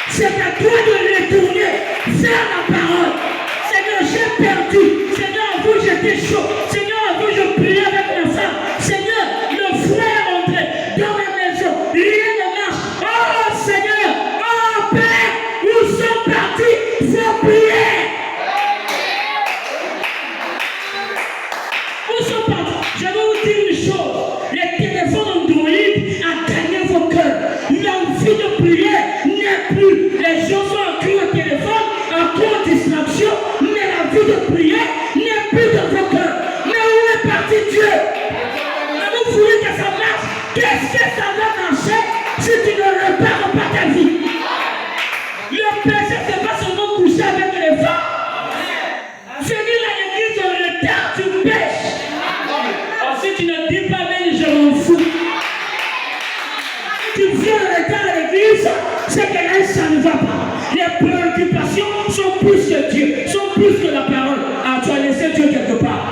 c'est à toi de retourner vers la parole. Seigneur, j'ai perdu. Seigneur, à vous, j'étais chaud. Seigneur, à vous, je priais avec ma femme. Seigneur, le frère entrait dans ma maison. Rien ne marche. Oh Seigneur, oh Père, nous sommes partis. Faut prier. Où sont partis? Je vais vous dire une chose. Les téléphones Android a gagné vos cœurs. L'envie de prier n'est plus. Les gens sont accrus au téléphone, accrus aux distractions, mais la vie de prier n'est plus dans vos cœurs. Mais où est parti Dieu? Mais vous voulez que ça marche? Qu'est-ce que ça va marcher si tu ne répares pas ta vie? Le péché, ce n'est pas seulement coucher avec les femmes. Venir à l'église en retard, tu pêches. Si tu ne dis pas même, je m'en fous. Si tu viens en retard à l'église, c'est que là, ça ne va pas. Les préoccupations sont plus que Dieu, sont plus que la parole. Ah, tu as laissé Dieu quelque part.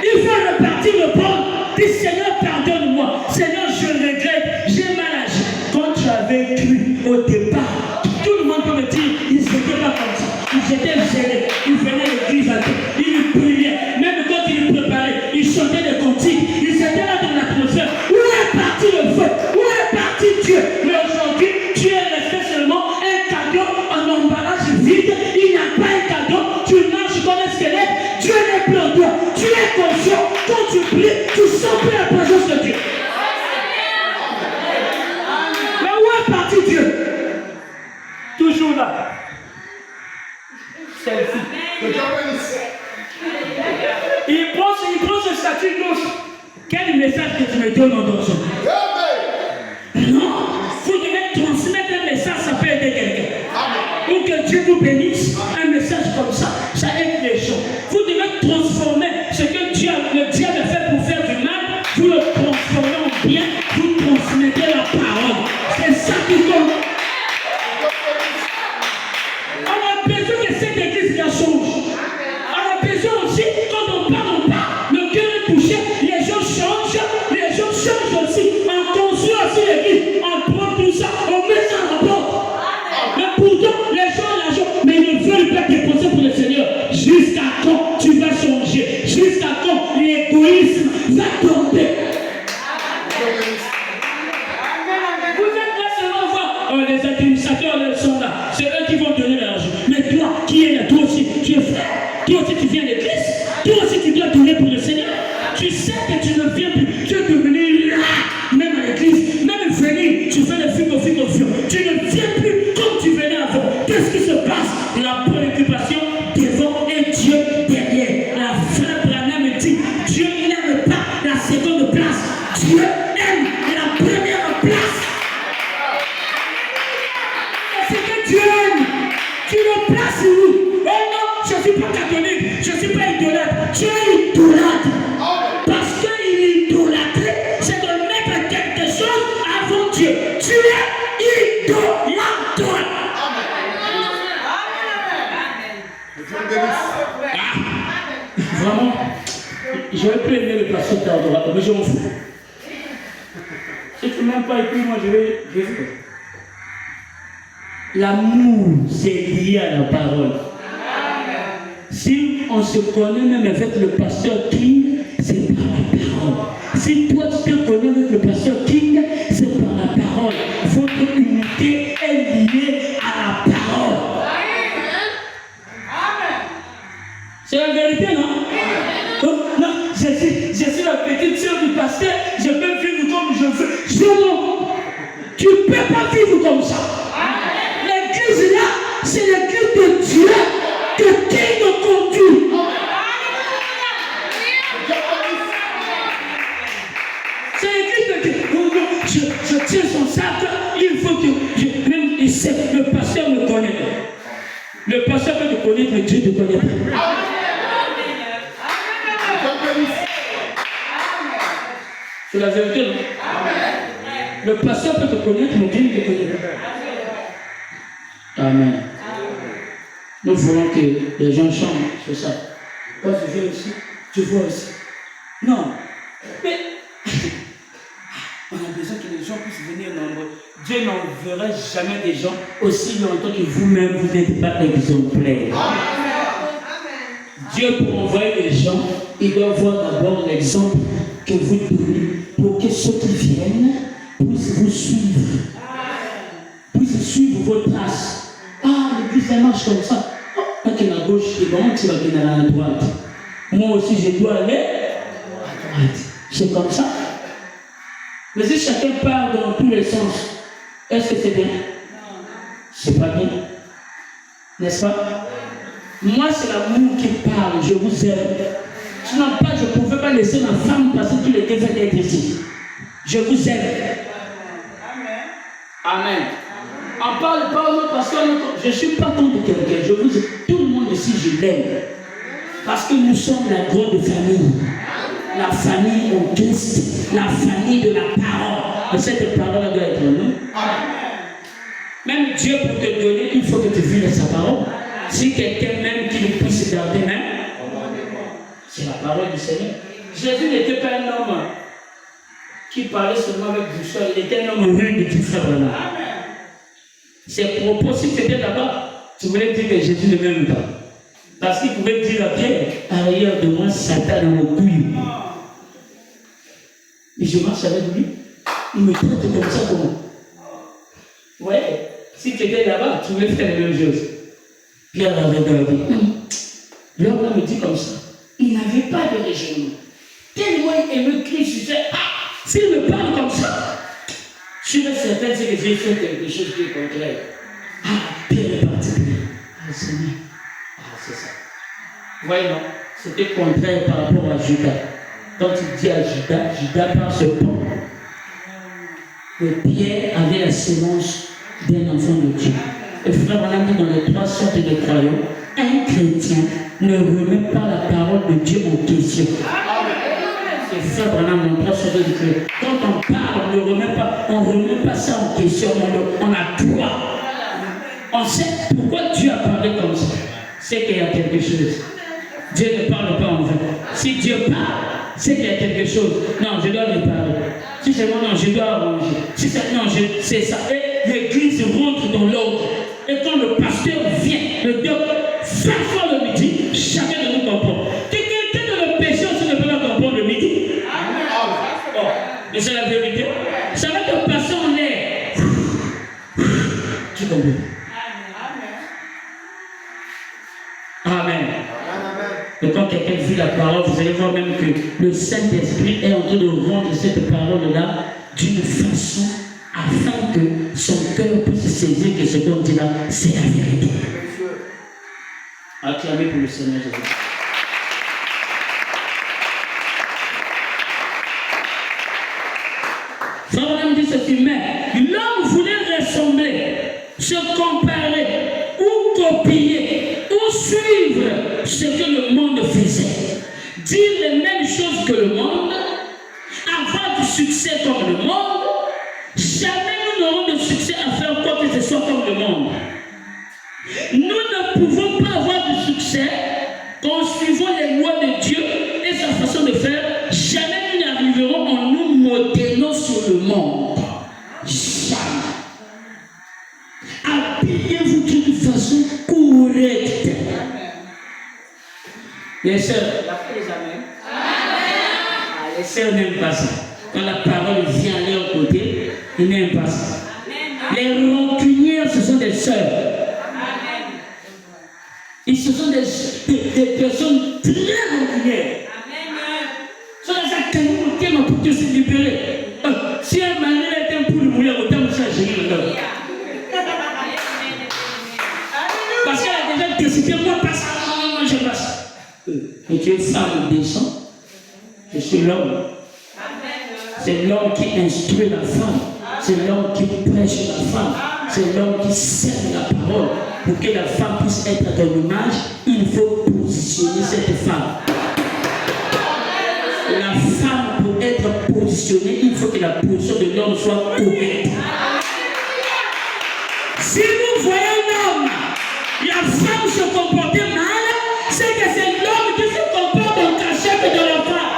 Il faut repartir le prendre. Dis Seigneur, pardonne-moi. Seigneur, je regrette, j'ai mal agi. Quand tu avais cru au départ, tout le monde peut me dire, ils n'étaient pas comme ça. Ils étaient gênés. Ils venaient à l'église, ils priaient. Même quand ils préparaient, ils chantaient des cantiques. Ils étaient là dans l'atmosphère. Où est parti le feu? Où est parti Dieu? Mais aujourd'hui, tu es resté seulement un cadeau en emballage vide. Il n'y a pas un cadeau. Tu marches comme un squelette. Dieu n'est plus en toi. Tu es conscient. Quand tu pries, tu sens plus la présence de Dieu. Mais où est parti Dieu? Toujours là. Celle-ci. Il prend ce statut gauche. Quel message que tu me donnes en danger? Non, vous devez transmettre un message, ça peut aider quelqu'un. Ou que Dieu vous bénisse, un message comme ça aide les gens. Vous devez transformer ce que le diable a fait pour faire du mal, vous le transformez en bien, vous transmettez la parole. C'est ça qui compte. On a besoin que cette église la change. On a besoin aussi, quand on parle, le cœur est touché, les gens changent aussi. On construit aussi l'église, on prend tout ça, on met ça en rapport. Mais pourtant, les gens ont l'argent, mais ils ne veulent pas dépenser pour le Seigneur. Jusqu'à quand tu vas changer? Jusqu'à quand l'égoïsme va tomber? Vous êtes là seulement voir, les administrateurs sont là, c'est eux qui vont donner l'argent. Mais toi, qui es là, toi aussi, tu es frère, toi aussi tu viens de l'église, toi aussi tu dois donner pour le Seigneur. Tu sais que tu ne viens plus, tu es devenu là, même à l'église, même venir, tu fais le figo, tu ne viens plus comme tu venais avant. Qu'est-ce qui se passe? La préoccupation devant et Dieu derrière. La frère Branham me dit, Dieu n'aime pas la seconde place, Dieu aime la première place. C'est que Dieu aime. Tu le places où? Oh non, je ne suis pas catholique, je ne suis pas idolâtre. Dieu est idolâtre. Parce qu'il est idolâtré, c'est de mettre quelque chose avant Dieu. Tu es idolâtre. Vraiment, j'aurais pu aimer le pasteur Tardora, mais je m'en fous. Si tu ne m'aimes pas, et puis moi je vais faire. L'amour, c'est lié à la parole. Si on se connaît même avec le pasteur King, c'est par la parole. Si toi tu te connais avec le pasteur King, c'est par la parole. Votre unité est liée à la parole. C'est la vérité, non? Non, je suis la petite sœur du pasteur, je peux vivre comme je veux. Non, tu ne peux pas vivre comme ça. L'église là, c'est l'église de Dieu que Dieu nous conduit. C'est l'église de Dieu. Je tiens son sac, il faut que même il sait, le pasteur me connaît. Le pasteur peut te connaître, mais Dieu ne te connaît pas. C'est la vérité, non? Le pasteur peut te connaître, mais Dieu ne te connaît pas. Amen. Nous voulons que les gens changent, c'est ça. Quand tu viens ici, tu vois aussi. Non. Mais on a besoin que les gens puissent venir nombreux. Dieu n'enverra jamais des gens aussi longtemps que vous-même, vous n'êtes pas exemplaires. Dieu, pour envoyer les gens, il doit voir d'abord l'exemple que vous donnez pour que ceux qui viennent puissent vous suivre. Puissent suivre vos traces. Ah, l'église, elle marche comme ça. Pas qu'elle est à gauche, et bon, tu vas venir à la droite. Moi aussi, je dois aller à droite. C'est comme ça. Mais si chacun part dans tous les sens, est-ce que c'est bien? C'est pas bien. N'est-ce pas? Moi, c'est l'amour qui parle. Je vous aime. Sinon, pas, je ne pouvais pas laisser ma femme passer tous les défaites d'être ici. Je vous aime. Amen. On parle parce que je ne suis pas contre quelqu'un. Je vous aime. Tout le monde ici, je l'aime. Parce que nous sommes la grande famille. La famille en Christ. La famille de la parole. Et cette parole doit être en nous. Même Dieu, pour te donner, il faut que tu vives sa parole. Si quelqu'un même qui ne puisse garder même, c'est la parole du Seigneur. Jésus n'était pas un homme qui parlait seulement avec douceur, il était un homme rude qui fait vraiment. Ses propos, si tu étais là-bas, tu voulais dire que Jésus ne m'aime pas. Parce qu'il pouvait dire à Pierre, arrière de moi, Satan dans mon couille. Et je marche avec lui, il me traite comme ça comme moi. Ouais, si tu étais là-bas, tu voulais faire la même chose. Pierre avait regardé. L'homme me dit comme ça. Il n'avait pas de raisonnement. Tellement il aimait Christ, je disais, s'il me parle comme ça, je suis certain que j'ai fait quelque chose qui est contraire. Pierre est particulier. Seigneur. C'est ça. Voyez, non, c'était contraire par rapport à Judas. Quand il dit à Judas, Judas par ce pont. Que Pierre avait la sémence d'un enfant de Dieu. Et frère, on a dit dans les 3 sortes de croyants, un chrétien ne remet pas la parole de Dieu en question. Et frère, on a dans 3 sortes de croyants. Quand on parle, on ne remet pas ça en question. On a droit. On sait pourquoi Dieu a parlé comme ça. C'est qu'il y a quelque chose. Dieu ne parle pas en vain. Si Dieu parle, c'est qu'il y a quelque chose. Non, je dois réparer. Si c'est moi, non, je dois arranger. Si c'est non, c'est ça. Et l'église rentre dans l'ordre. Et quand le pasteur vient, le docteur, 5 fois le midi, chacun de nous comprend. Quelqu'un dans le péché aussi ne peut pas comprendre le midi. Oh, mais c'est la vérité. Ça va te passer en l'air. Tu comprends? Amen. Et quand quelqu'un vit la parole, vous allez voir même que le Saint-Esprit est en train de rendre cette parole-là d'une façon afin que son cœur puisse saisir que ce qu'on dit là, c'est la vérité. Acclamez pour le Seigneur Jésus. Frère, on dit ceci, mais l'homme voulait ressembler, se comparer ou copier ou suivre ce que le monde faisait, dire les mêmes choses que le monde, avoir du succès comme le monde. Jamais nous n'aurons de succès à faire quoi que ce soit comme le monde. Nous ne pouvons pas avoir de succès qu'en suivant les lois de Dieu et sa façon de faire. Jamais nous n'arriverons en nous modelant sur le monde. Jamais. Habillez-vous d'une façon correcte. Les sœurs, la paix les amène. Les sœurs n'aiment pas ça. Quand la parole vient à leur côté, ils n'aiment pas ça. Les rancunières, ce sont des sœurs. Et ce sont des personnes très rancunières. Ce sont des actes qui ont pour se libérer. Si un mari est un poule mourir, autant vous changer le homme. Parce qu'elle a déjà décidé, moi, pas ça, moi, je passe. Et tu es femme décente. Je suis l'homme. C'est l'homme qui instruit la femme. C'est l'homme qui prêche la femme. C'est l'homme qui sert la parole. Pour que la femme puisse être à ton image, il faut positionner cette femme. La femme, pour être positionnée, il faut que la position de l'homme soit correcte. Si vous voyez un homme, la femme se comporter mal, c'est que c'est l'homme qui se comporte en cachette de la femme.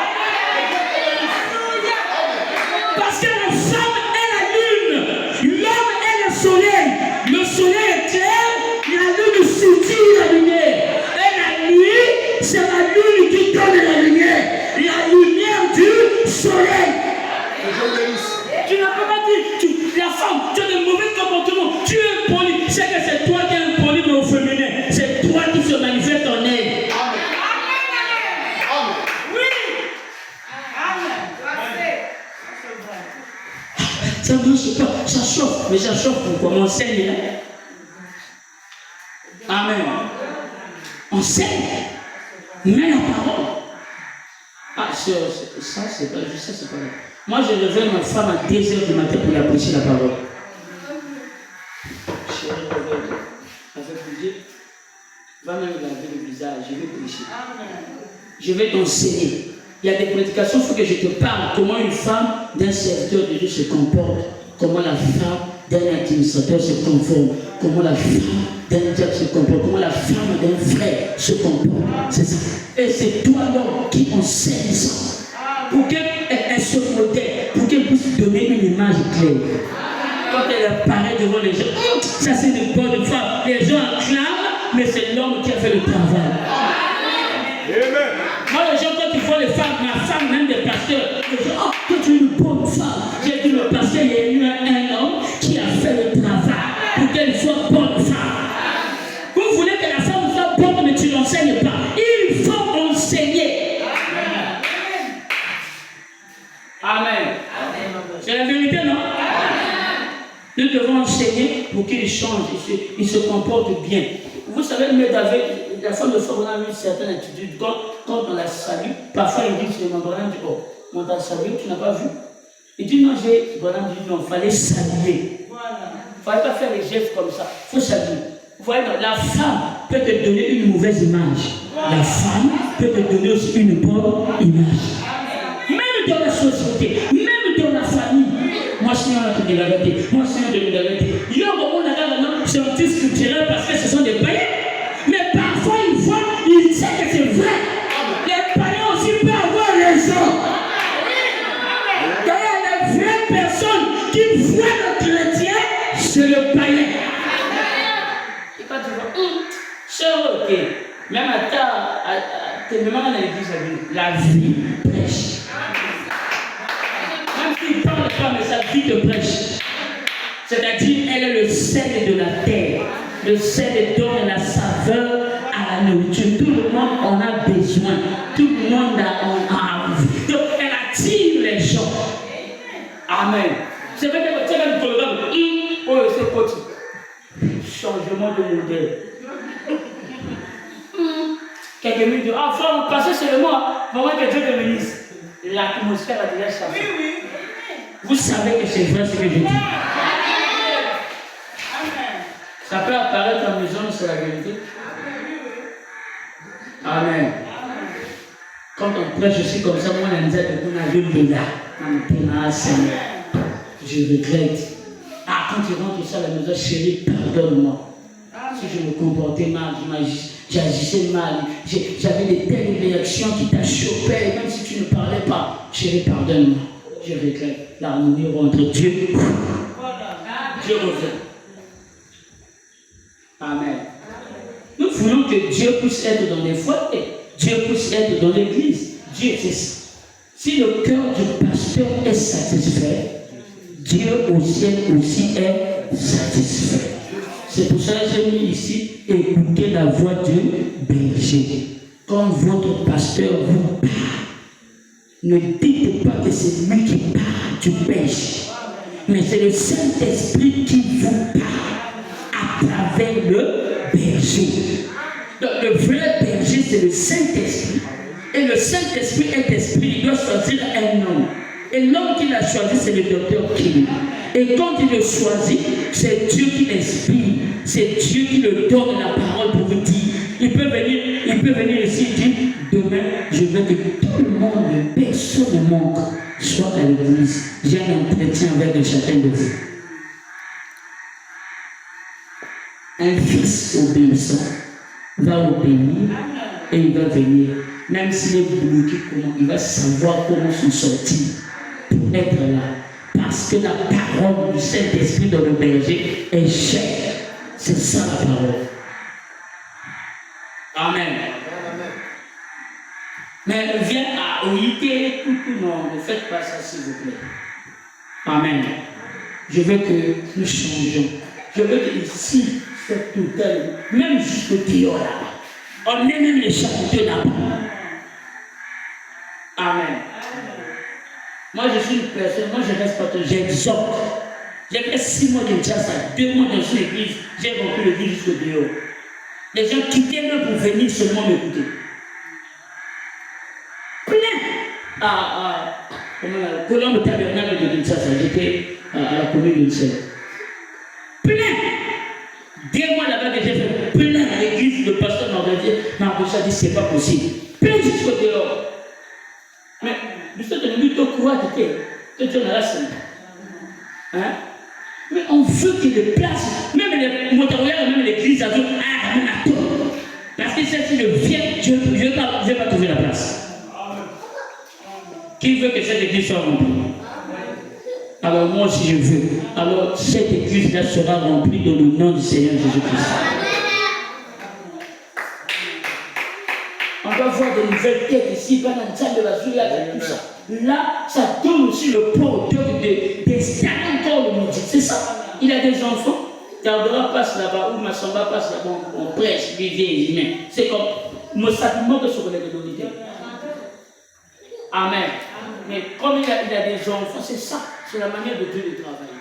Parce que la femme est la lune, l'homme est le soleil. Le soleil est clair, la lune soutient la lumière. Et la nuit, c'est la lune qui donne la lumière. La lumière du soleil. Tu n'as pas dit, la femme, tu as de mauvais comportements, tu es impoli. C'est que c'est toi qui es impoli, mais au féminin. C'est toi qui se manifeste en elle. Ça ne marche pas, ça chauffe, mais ça chauffe pour quoi? On saigne. Amen. On saigne. Mais la parole. Ah, ça, c'est pas juste, ça, c'est pas vrai. Moi, je réveille ma femme à 2h du matin pour lui prêcher la parole. Je réveille. Avec lui, va même laver le visage, je vais prêcher. Je vais t'enseigner. Il y a des prédications, il faut que je te parle comment une femme d'un serviteur de Dieu se comporte, comment la femme d'un administrateur se conforme, comment la femme d'un diable se comporte, comment la femme d'un frère se comporte. C'est ça. Et c'est toi l'homme qui enseigne ça. Pour qu'elle se modèle, pour qu'elle puisse donner une image claire. Quand elle apparaît devant les gens, ça c'est une bonne femme. Les gens acclament, mais c'est l'homme qui a fait le travail. Amen. Moi, les gens, quand ils voient les femmes, ma femme, même des pasteurs, ils disent, oh, toi tu es une bonne femme. J'ai dit, le pasteur, il y a eu un homme qui a fait le travail pour qu'elle soit bonne femme. Vous voulez que la femme soit bonne, mais tu ne l'enseignes pas. Il faut enseigner. Amen. C'est la vérité, non? Nous devons enseigner pour qu'il change, il se comporte bien. Vous savez, mais David, la femme de Pharaon a eu une certaine attitude. Quand on la salue, parfois il dit, mon bonhomme dit, oh, on t'a salué, tu n'as pas vu. Il dit, non, bonhomme dit, non, il fallait saluer. Il ne fallait pas faire les gestes comme ça, il faut saluer. Vous voyez, non, la femme peut te donner une mauvaise image. La femme peut te donner aussi une bonne image. Même dans la société, même dans la famille. Moi, je suis en de la vérité. Moi, je suis de la vérité. Il y a un moment où c'est un petit culturel parce que ce sont des païens. Mais parfois, ils voient, ils savent que c'est vrai. Les païens aussi peuvent avoir raison. Sœur, ok. Même à ta maman dans l'église, la vie prêche. Même s'il parle pas, mais sa vie te prêche. C'est-à-dire, elle est le sel de la terre. Le sel donne la saveur à la nourriture. Tout le monde en a besoin. Tout le monde en a envie. Donc, elle attire les gens. Amen. C'est vrai que tu as un programme. Oh, c'est quoi? Changement de modèle. Quelqu'un me dit, ah, frère, passez sur le mois. Maman, que Dieu te bénisse. L'atmosphère a déjà changé. Vous savez que c'est vrai ce que je dis. Ça peut apparaître en maison, c'est la vérité. Amen. Quand on prêche, je suis comme ça, moi, on a dit là. Je regrette. Ah, quand tu rentres ça à la maison, chérie, pardonne-moi. Si je me comportais mal, j'agissais mal, j'avais des telles réactions qui t'achoppaient, même si tu ne parlais pas. Chérie, pardonne-moi. Je regrette. L'harmonie entre Dieu. Dieu revient. Amen. Nous voulons que Dieu puisse être dans les foyers. Dieu puisse être dans l'église. Dieu, c'est ça. Si le cœur du pasteur est satisfait, Dieu au ciel aussi est satisfait. C'est pour ça que j'ai mis ici, écoutez la voix du berger. Quand votre pasteur vous parle, ne dites pas que c'est lui qui parle du berger, mais c'est le Saint-Esprit qui vous parle à travers le berger. Donc, le vrai berger, c'est le Saint-Esprit. Et le Saint-Esprit est esprit, il doit choisir un homme. Et l'homme qu'il a choisi, c'est le docteur King. Et quand il le choisit, c'est Dieu qui l'inspire. C'est Dieu qui le donne la parole pour vous dire. Il peut venir ici et dire, demain, je veux que tout le monde, personne ne manque, soit à l'église. J'ai un entretien avec chacun de vous. Un fils obéissant va obéir et il va venir. Même s'il est bloqué, il va savoir comment s'en sortir pour être là. Parce que la parole du Saint-Esprit dans le berger est chère. C'est ça la parole. Amen. Mais viens à OIT, tout, non, ne faites pas ça s'il vous plaît. Amen. Je veux que nous changeons. Je veux que ici, cette hôtel, même jusqu'au dehors là-bas, on ait même les chapiteaux là-bas. Amen. Moi, je suis une personne, moi je reste pas tout, j'exhorte. J'ai fait 6 mois de Tchassa, 2 mois dans une église, j'ai rempli l'église jusqu'au dehors. Les gens quittaient même pour venir seulement m'écouter. Plein. Colombe Tabernacle de Kinshasa, j'étais à la commune de Sel. Plein. 2 mois là-bas que j'ai fait, plein à l'église, le pasteur m'a dit, c'est pas possible. Plein jusqu'au dehors. Mais, du fait que nous lui courant que Dieu n'a la scène. Hein? Mais on veut qu'il y ait des places, même les motoriens, même l'église, à tout, parce que si je viens, je ne vais pas trouver la place. Qui veut que cette église soit remplie? Alors moi aussi je veux. Alors cette église-là sera remplie dans le nom du Seigneur Jésus-Christ. On va voir de nouvelles têtes ici, pas dans le salle de la Zulia, tout ça. Là, ça donne aussi le porteur des stades encore le midi. C'est ça. Il a des enfants. Tardera passe là-bas, ou Massamba passe là-bas, on prêche, vivez, humain. C'est comme mon sentiment que ce qu'on a de l'unité. Amen. Mais comme il a des enfants, c'est ça. C'est la manière de Dieu de travailler.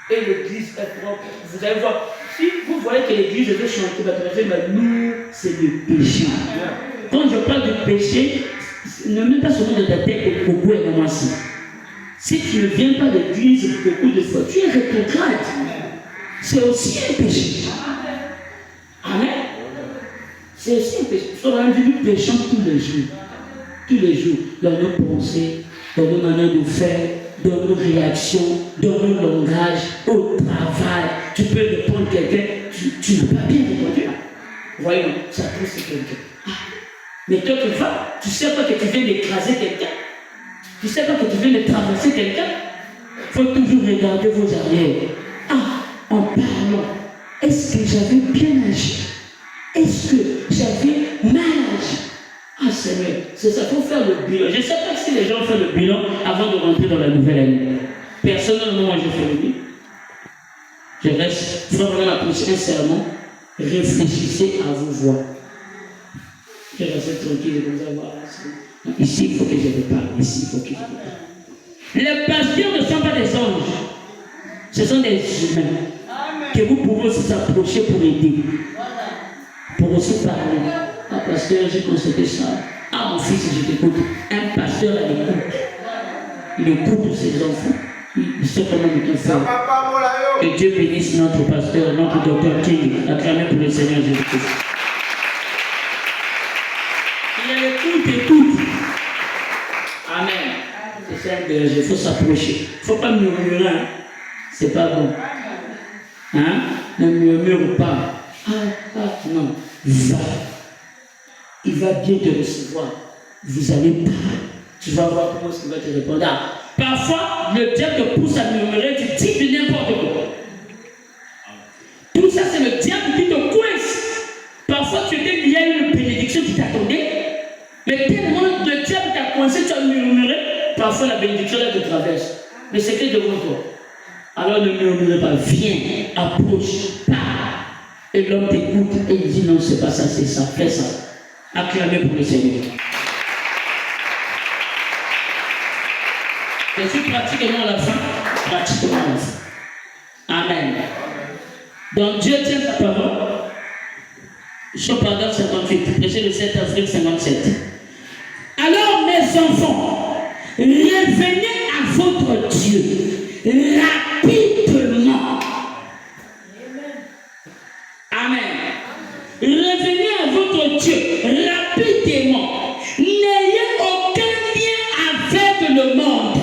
Et l'église est propre. Vous allez voir, si vous voyez que l'église est chantée, nous, c'est le péché. Quand je parle de péché, ne mets pas seulement de ta tête au et moi aussi. Si tu ne viens pas de l'église beaucoup de fois, tu es rétrograde. C'est aussi un péché. Amen. C'est aussi un péché. Sur un nous péchons tous les jours. Tous les jours. Dans nos pensées, dans nos manières de faire, dans nos réactions, dans nos langages, au travail. Tu peux répondre à quelqu'un, tu n'as pas bien répondu. Voyons, ça pousse quelqu'un. Mais toi, tu ne sais pas que tu viens d'écraser quelqu'un. Tu ne sais pas que tu viens de traverser quelqu'un. Il faut toujours regarder vos arrières. En parlant, est-ce que j'avais bien agi? Est-ce que j'avais mal agi? Ah Seigneur, c'est ça, il faut faire le bilan. Je ne sais pas si les gens font le bilan avant de rentrer dans la nouvelle année. Personnellement, moi je fais le bilan. Je reste vraiment la plus sincèrement. Réfléchissez à vos voix. Je reste tranquille comme ça. Voilà. Ici, il faut que je me parle. Ici, il faut que je me parle. Les pasteurs ne sont pas des anges. Ce sont des humains que vous pouvez aussi s'approcher pour aider. Pour aussi parler. Ah, pasteur, j'ai constaté ça. Ah, mon fils, je t'écoute. Un pasteur à l'écoute. Il écoute ses enfants. Il sait comment il fait. Que Dieu bénisse notre pasteur, notre docteur King. Acclamez pour le Seigneur Jésus-Christ. Il écoute. Amen. C'est ça un berger, il faut s'approcher. Il ne faut pas murmurer. Hein? C'est pas bon. Hein? Ne murmure pas. Non. Va. Il va bien te recevoir. Vous allez parler. Tu vas voir comment il va te répondre. Parfois, le diable te pousse à murmurer, tu dis de n'importe quoi. Tout ça, c'est le diable qui te coince. Parfois, tu étais lié à une bénédiction qui t'attendait. Mais tellement le diable t'a coincé, tu as murmuré. Parfois, la bénédiction, elle te traverse. Mais c'était devant toi. Alors, ne murmurez pas. Viens, approche, parle. Et l'homme t'écoute et il dit non, c'est pas ça, c'est ça, fais ça. Acclamez pour le Seigneur. Je suis pratiquement à la fin. Pratiquement à la fin. Amen. Donc Dieu tient sa parole. Sur paragraphe 58, prêché le 7 avril 57. Alors mes enfants, revenez à votre Dieu rapidement. Amen. Revenez à votre Dieu rapidement. N'ayez aucun lien avec le monde.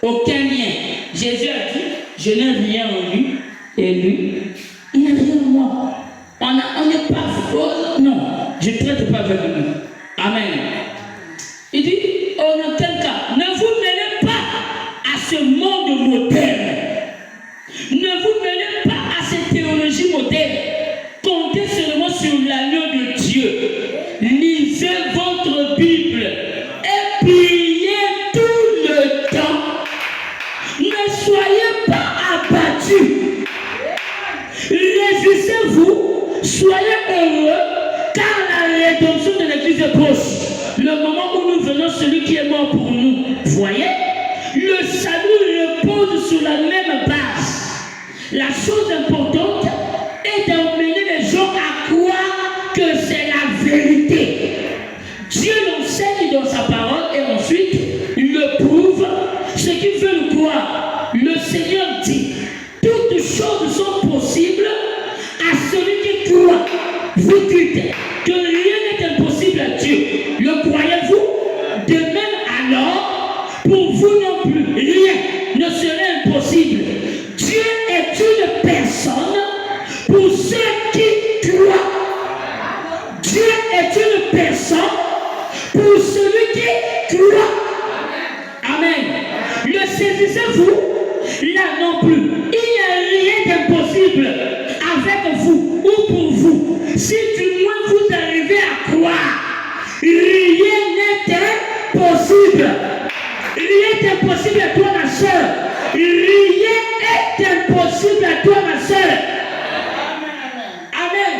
Aucun lien. Jésus a dit, je n'ai rien en lui, et lui, il n'a rien en moi. On n'est pas faux. Non, je ne traite pas avec lui. Amen. Il dit, en aucun cas, ne vous mêlez pas à ce monde moderne. Ne vous mêlez pas à cette théologie moderne. Comptez seulement sur l'agneau de Dieu. Lisez votre Bible et priez tout le temps. Ne soyez pas abattus. Réjouissez-vous, soyez heureux, car la rédemption de l'Église est proche. Le moment où nous venons celui qui est mort pour nous. Voyez, le salut repose sur la même base. La chose importante est d'emmener les gens à croire que c'est la vérité. Dieu l'enseigne dans sa parole et ensuite il le prouve. Ce qu'ils veulent croire, le Seigneur dit, toutes choses sont possibles à celui qui croit. Vous dites que rien n'est impossible à Dieu. Le croyez-vous? De même alors, pour vous non plus, rien ne serait impossible. Dieu est une personne pour ceux qui croient. Dieu est une personne pour celui qui croit. Amen. Le saisissez-vous? Là non plus. Il n'y a rien d'impossible avec vous ou pour vous. Si du moins vous arrivez à croire, rien n'est impossible. Rien n'est impossible à toi, ma soeur. Rien n'est impossible à toi, ma soeur. Amen.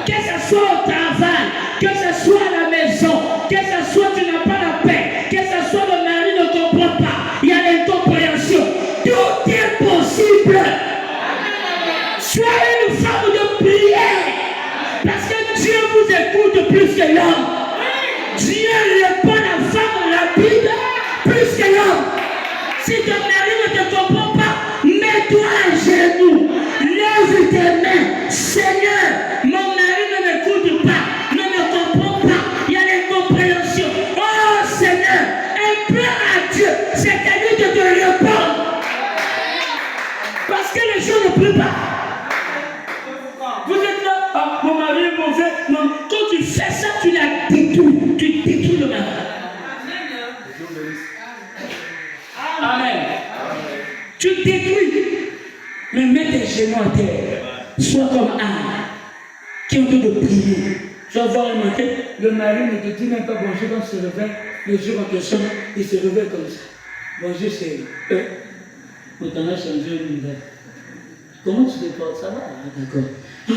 Que ce soit au travail, que ce soit à la maison, que ce soit tu n'as pas la paix, que ce soit le mari ne comprend pas, il y a l'incompréhension. Tout est possible. Soyez une femme de prière. Parce que Dieu vous écoute plus que l'homme. Dieu répond à la femme rapide plus que l'homme. Si ton mari ne te comprend pas, mets-toi à genoux. Lève tes mains. Seigneur, mon mari ne m'écoute pas, ne me comprend pas. Il y a l'incompréhension. Oh Seigneur, implore à Dieu. C'est à lui de te répondre. Parce que les gens ne prient pas. Vous êtes là, ah, mon mari est mauvais. Non, quand tu fais ça, tu la détruis. Tu détruis le mari. Amen. Tu détruis. Mais mets tes genoux à terre. Sois comme Anne, qui est en train de prier. Tu vas voir un matin, le mari ne te dit même pas bonjour quand il se réveille. Le jour en question, il se réveille comme ça. Bonjour, c'est eux. On t'en a changé une nouvelle. Comment tu te portes? Ça va? Ah, d'accord. Oh,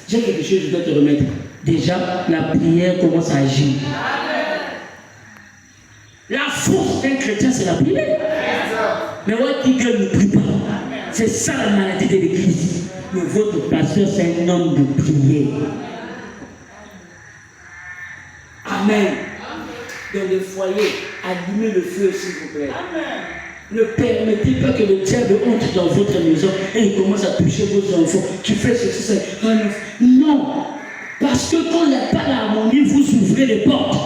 j'ai quelque chose que je dois te remettre. Déjà, la prière commence à agir. La force d'un chrétien, c'est la prière. Mais votre gueule ne prie pas. C'est ça la maladie de l'église. Mais votre pasteur, c'est un homme de prière. Amen. Dans le foyer, allumez le feu, s'il vous plaît. Amen. Ne permettez pas que le diable entre dans votre maison et il commence à toucher vos enfants. Tu fais ceci, ça. Non. Parce que quand il n'y a pas d'harmonie, vous ouvrez les portes.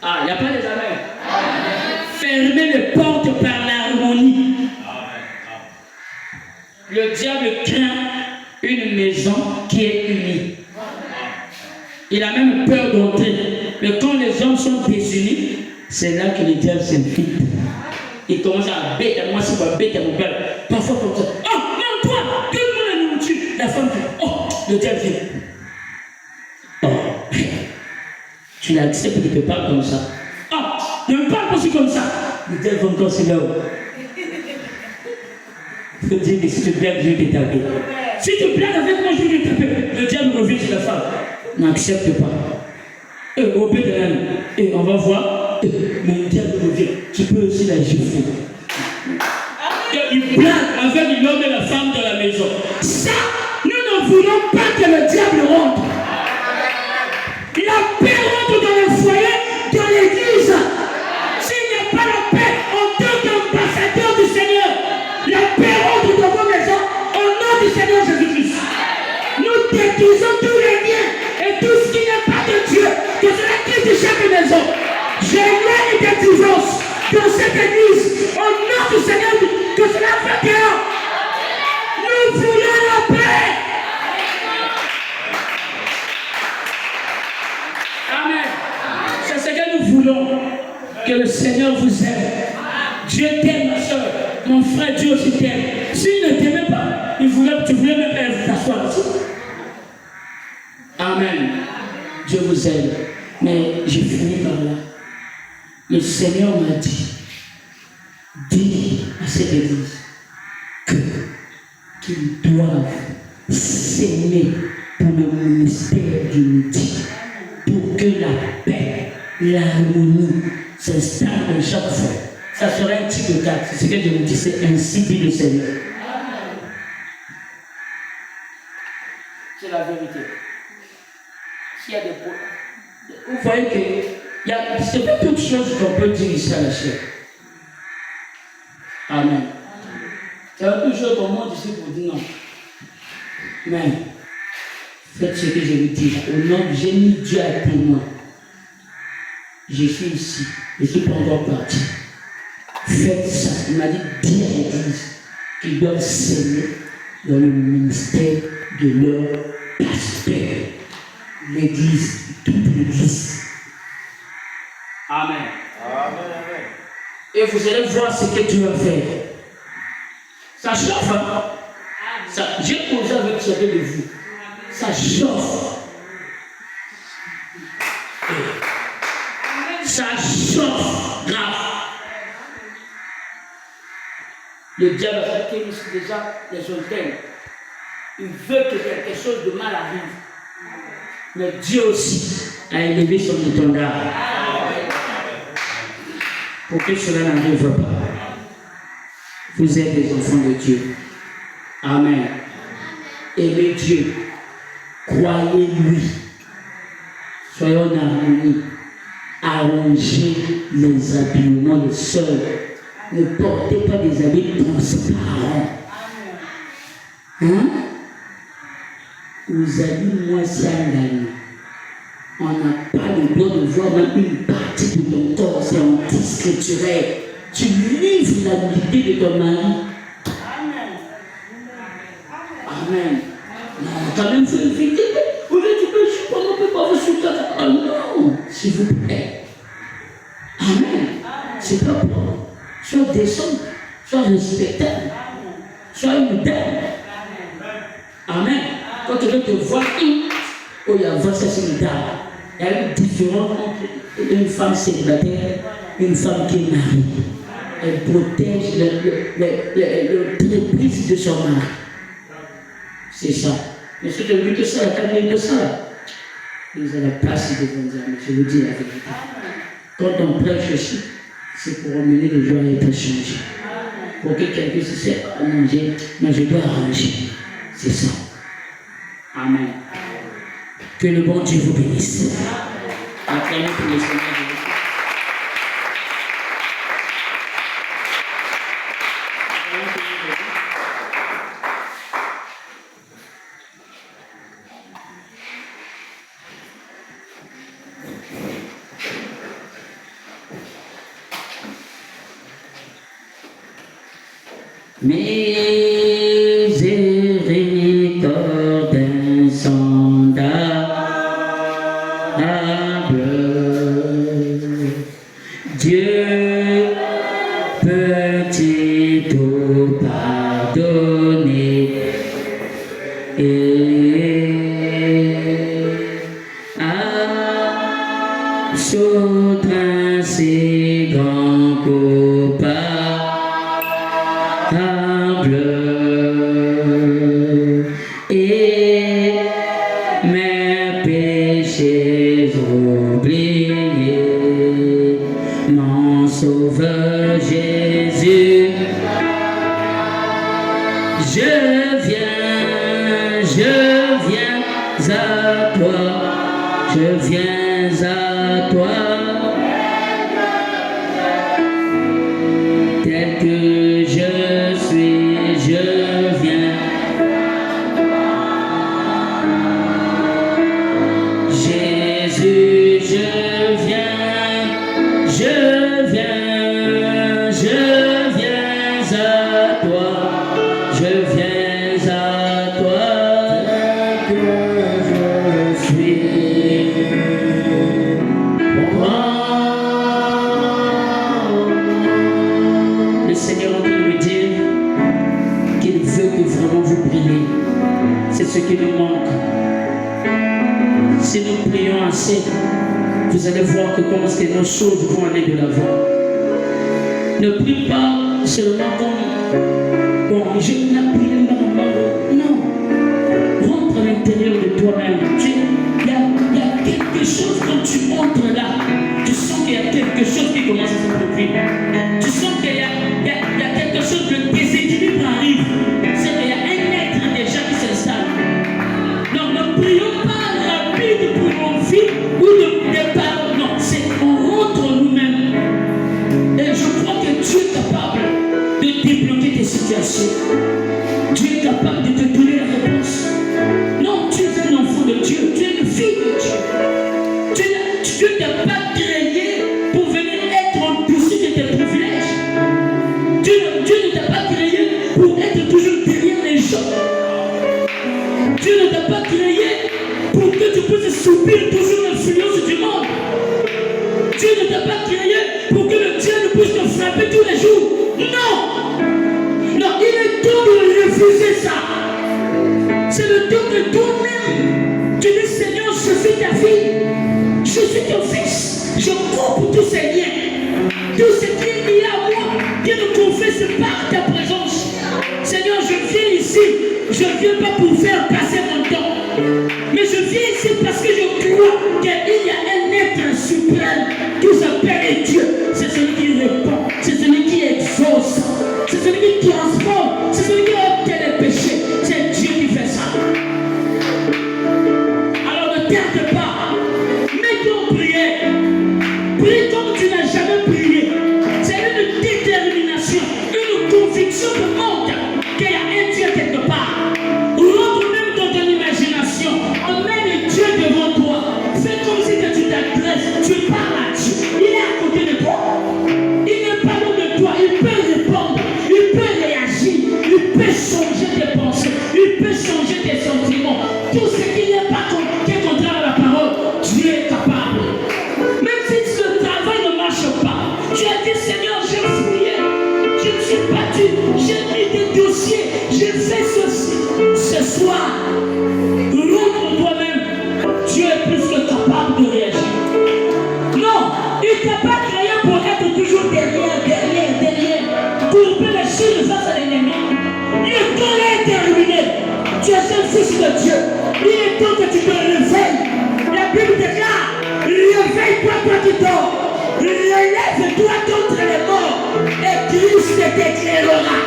Ah, il n'y a pas les amens. Fermez les portes par l'harmonie. Le diable craint une maison qui est unie. Il a même peur d'entrer. Mais quand les hommes sont désunis, c'est là que le diable s'infiltre. Il commence à bêter à moi, c'est pas bêter à mon père. Parfois comme ça. Oh, non, toi, donne-moi la nourriture. La femme dit, oh, le diable vient. Oh, tu l'acceptes, il te parle comme ça. Oh, ne me parle pas aussi comme ça. Le diable va encore se là-haut. Il faut dire que si tu blagues, je vais te taper. Si tu blagues avec moi, je vais te taper. Le diable revient sur la femme. N'accepte pas. Au bout de l'âme, on va voir, mais le diable revient. Tu peux aussi la gifler. Il blague avec l'homme et la femme de la maison. Ça, nous ne voulons pas que le diable rentre. La paix rentre dans le foyer, dans l'église. S'il n'y a pas la paix, en tant qu'ambassadeur du Seigneur, la paix rentre dans vos maisons au nom du Seigneur Jésus-Christ. Nous détruisons tous les liens et tout ce qui n'est pas de Dieu, que cela quitte de chaque maison. J'éloigne des divorces dans cette église au nom du Seigneur, que cela fait dehors. Nous voulons la paix. Amen. C'est ce que nous voulons. Que le Seigneur vous aime. Dieu t'aime, ma soeur. Mon frère, Dieu aussi t'aime. S'il ne t'aimait pas, tu voulais même pas t'asseoir ici. Amen. Dieu vous aime. Mais j'ai fini par là. Le Seigneur m'a dit, dis à cette église qu'ils doivent s'aimer pour le ministère du midi, pour que la paix, l'harmonie s'installe dans chaque fois. Ça serait un type de cas. C'est ce que je vous dis, c'est ainsi dit le Seigneur. C'est la vérité. S'il y a des points, vous voyez que c'est pas toute chose qu'on peut dire ici à la chair. Amen. C'est pas toute chose qu'on monte ici pour dire non. Mais faites ce que je vous dis. Au nom de j'ai mis Dieu à témoin. Je suis ici. Je ne suis pas encore parti. Faites ça. Il m'a dit dis à l'église qu'ils doivent s'aimer dans le ministère de leur pasteur. L'église, toute l'église. Amen. Amen. Et vous allez voir ce que Dieu va faire. Ça chauffe, hein? J'ai causé avec chacun de vous. Ça chauffe. Ça chauffe grave. Le diable a fait ici déjà les hôtels. Il veut que quelque chose de mal arrive. Mais Dieu aussi a élevé son étendard pour que cela n'arrive pas. Vous êtes des enfants de Dieu. Amen. Aimez Dieu. Croyez-lui. Soyons en harmonie. Arrangez les habillements de sœurs. Ne portez pas des habits transparents. Hein? Vous avez moins ça gagné. On n'a pas le droit de voir même une partie de ton corps, c'est anti-scripturel. Tu livres la nudité de ton mari. Amen. Amen. Non, quand même, c'est une fille. Vous voulez, tu peux, comment on peut pas vous soutenir? Oh non, s'il vous plaît. Amen. C'est pas bon. Sois décent, sois respectable, sois une dame. Amen. quand quelqu'un te voit, oh, il y a 26 une dame. Il y a une différence entre une femme célibataire et une femme qui est mariée. Elle protège le prépuce de son mari. C'est ça. Mais si tu as vu que ça, tu as vu que ça. Nous allons passer devant Dieu, mais je vous dis la vérité. Quand on prêche aussi, c'est pour emmener les gens à être changés. Pour que quelqu'un se sert à manger, mais je dois arranger. C'est ça. Amen. Que le bon Dieu vous bénisse. Acclamez pour le Seigneur. Miséricorde insondable, Dieu peut-il tout pardonner et absoudre ses grands coupables. Et mes péchés oubliés, mon sauveur Jésus, je viens à toi, je viens à toi, tel que je suis, je viens. Jésus, je viens à toi, je viens à toi, tel que je suis. Le Seigneur a envie de me dire qu'il veut que vraiment vous priez. C'est ce qui nous manque. Si nous prions assez, vous allez voir que comment est-ce que nos choses vont aller de l'avant. Ne prie pas seulement comme bon, je n'ai prié normalement. Non. Rentre à l'intérieur de toi-même. Il y a quelque chose quand tu entres là. Tu sens qu'il y a quelque chose qui commence à se produire. Tu sens qu'il y a quelque chose de déséquilibre arrive. C'est qu'il y a un être déjà qui s'installe. Non, ne prions pas rapide pour l'envie ou de départ. Non, c'est on rentre nous-mêmes. Et je crois que Dieu est capable de débloquer tes situations. Dieu est capable de te donner la réponse. Non, tu es un enfant de Dieu. Tu es une fille de Dieu. Dieu ne t'a pas créé pour venir être au-dessus de tes privilèges. Dieu ne t'a pas créé pour être toujours derrière les gens. Dieu ne t'a pas créé pour que tu puisses subir toujours l'influence du monde. Dieu ne t'a pas créé pour que le diable puisse te frapper tous les jours. Non! Non, il est temps de refuser ça. C'est le temps de toi-même. Tu dis, Seigneur, je suis ta fille. Je suis ton fils. Je coupe tous ces liens. Tout ce qui est lié à moi, viens nous confesse par ta présence. Seigneur, je viens ici. Je ne viens pas pour faire passer mon temps. Mais je viens ici parce que je crois qu'il y a un être suprême qui s'appelle Dieu. C'est celui qui répond. C'est celui qui exauce. C'est celui qui transforme. C'est celui qui ôte les péchés. C'est Dieu qui fait ça. Alors ne tarde pas. Mets-toi en prière. Prie comme tu n'as jamais prié. C'est une détermination, une conviction de monde qu'il y a un Dieu quelque part. Rentre même dans ton imagination. Emmène Dieu devant toi. Fais comme si que tu t'adresses. Tu parles à Dieu. Il est à côté de toi. Il n'est pas loin de toi. Il peut répondre. Il peut réagir. Il peut changer tes pensées. Il peut changer tes sentiments. Tout ce qui n'est pas contraire à la parole, Dieu est capable. Même si ce travail ne marche pas, tu as dit, Seigneur, j'ai fouillé. Je me suis battu. J'ai mis des dossiers. j'ai fait ceci. Ce soir, rentre toi-même. Dieu est plus que capable de réagir. Non, il ne t'a pas créé pour être toujours derrière, couper les chines face à l'ennemi. Le temps est terminé. Tu es un fils de Dieu. Il est temps que tu te réveilles. La Bible déclare, réveille-toi toi qui dors. Relève-toi contre les morts. Et Christ t'éclairera.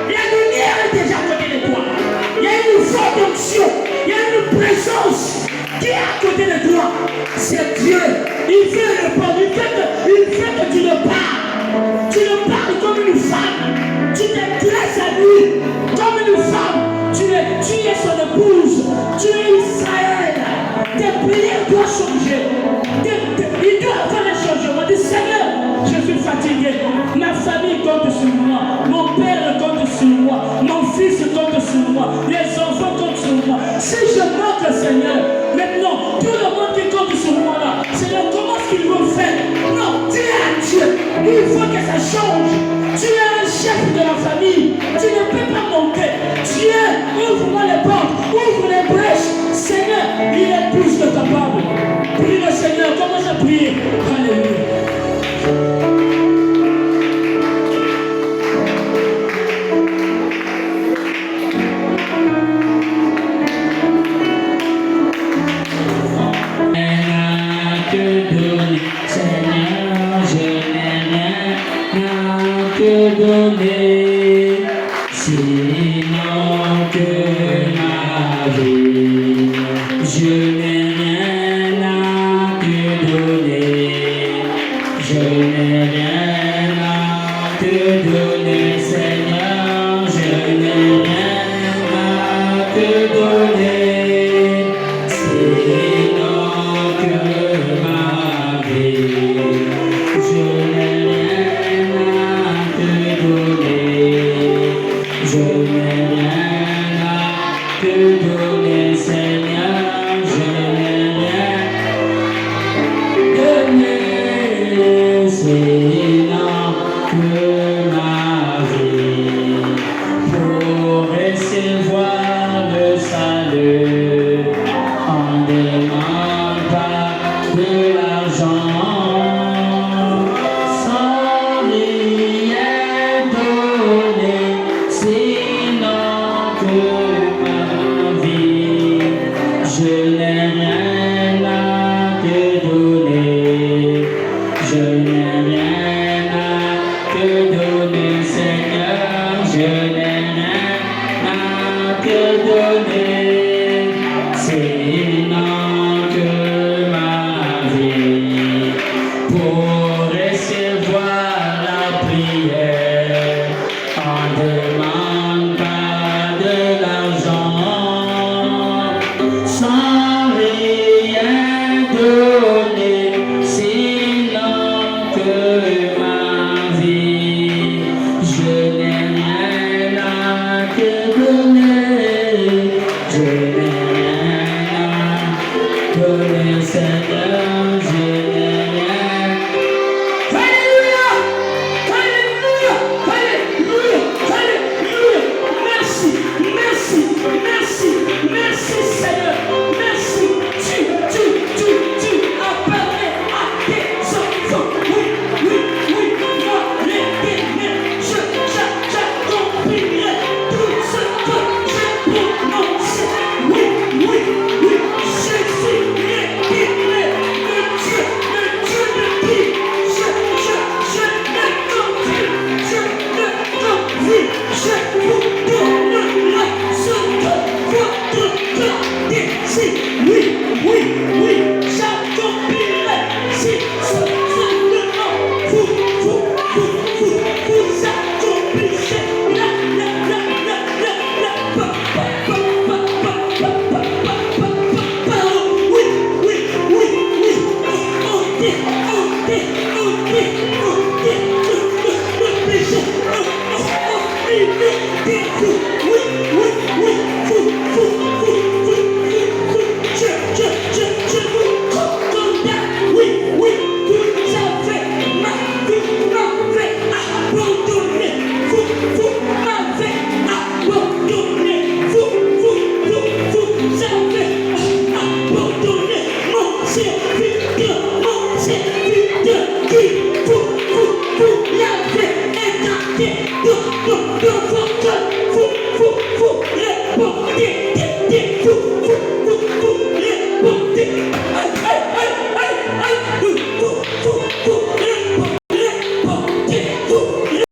La lumière est déjà à côté de toi. Il y a une forte onction. Il y a une présence qui est à côté de toi. C'est Dieu. Il veut répondre. Il fait que tu le parles. Tu le parles comme une femme. Tu te dresses à lui comme une femme. Tu es son épouse. Tu es Israël. Tes prières doivent changer. Il doit faire un changement. Dis Seigneur, je suis fatigué. Ma famille compte sur moi. Mon père compte sur moi. Mon fils compte sur moi. Les enfants comptent sur moi. Si je manque, Seigneur, maintenant, tout le monde qui compte sur moi là, Seigneur, comment est-ce qu'ils vont faire? Non, dis à Dieu, il faut que ça change. Tu es un chef de la famille. Tu ne peux pas manquer. Dieu, ouvre-moi les portes, ouvre les brèches. Seigneur, il est plus que capable. Prie le Seigneur, commence à prier. Alléluia. Seigneur, je n'ai rien à te donner, sinon que ma vie. Je n'ai rien à te donner, je n'ai rien à te donner, Seigneur.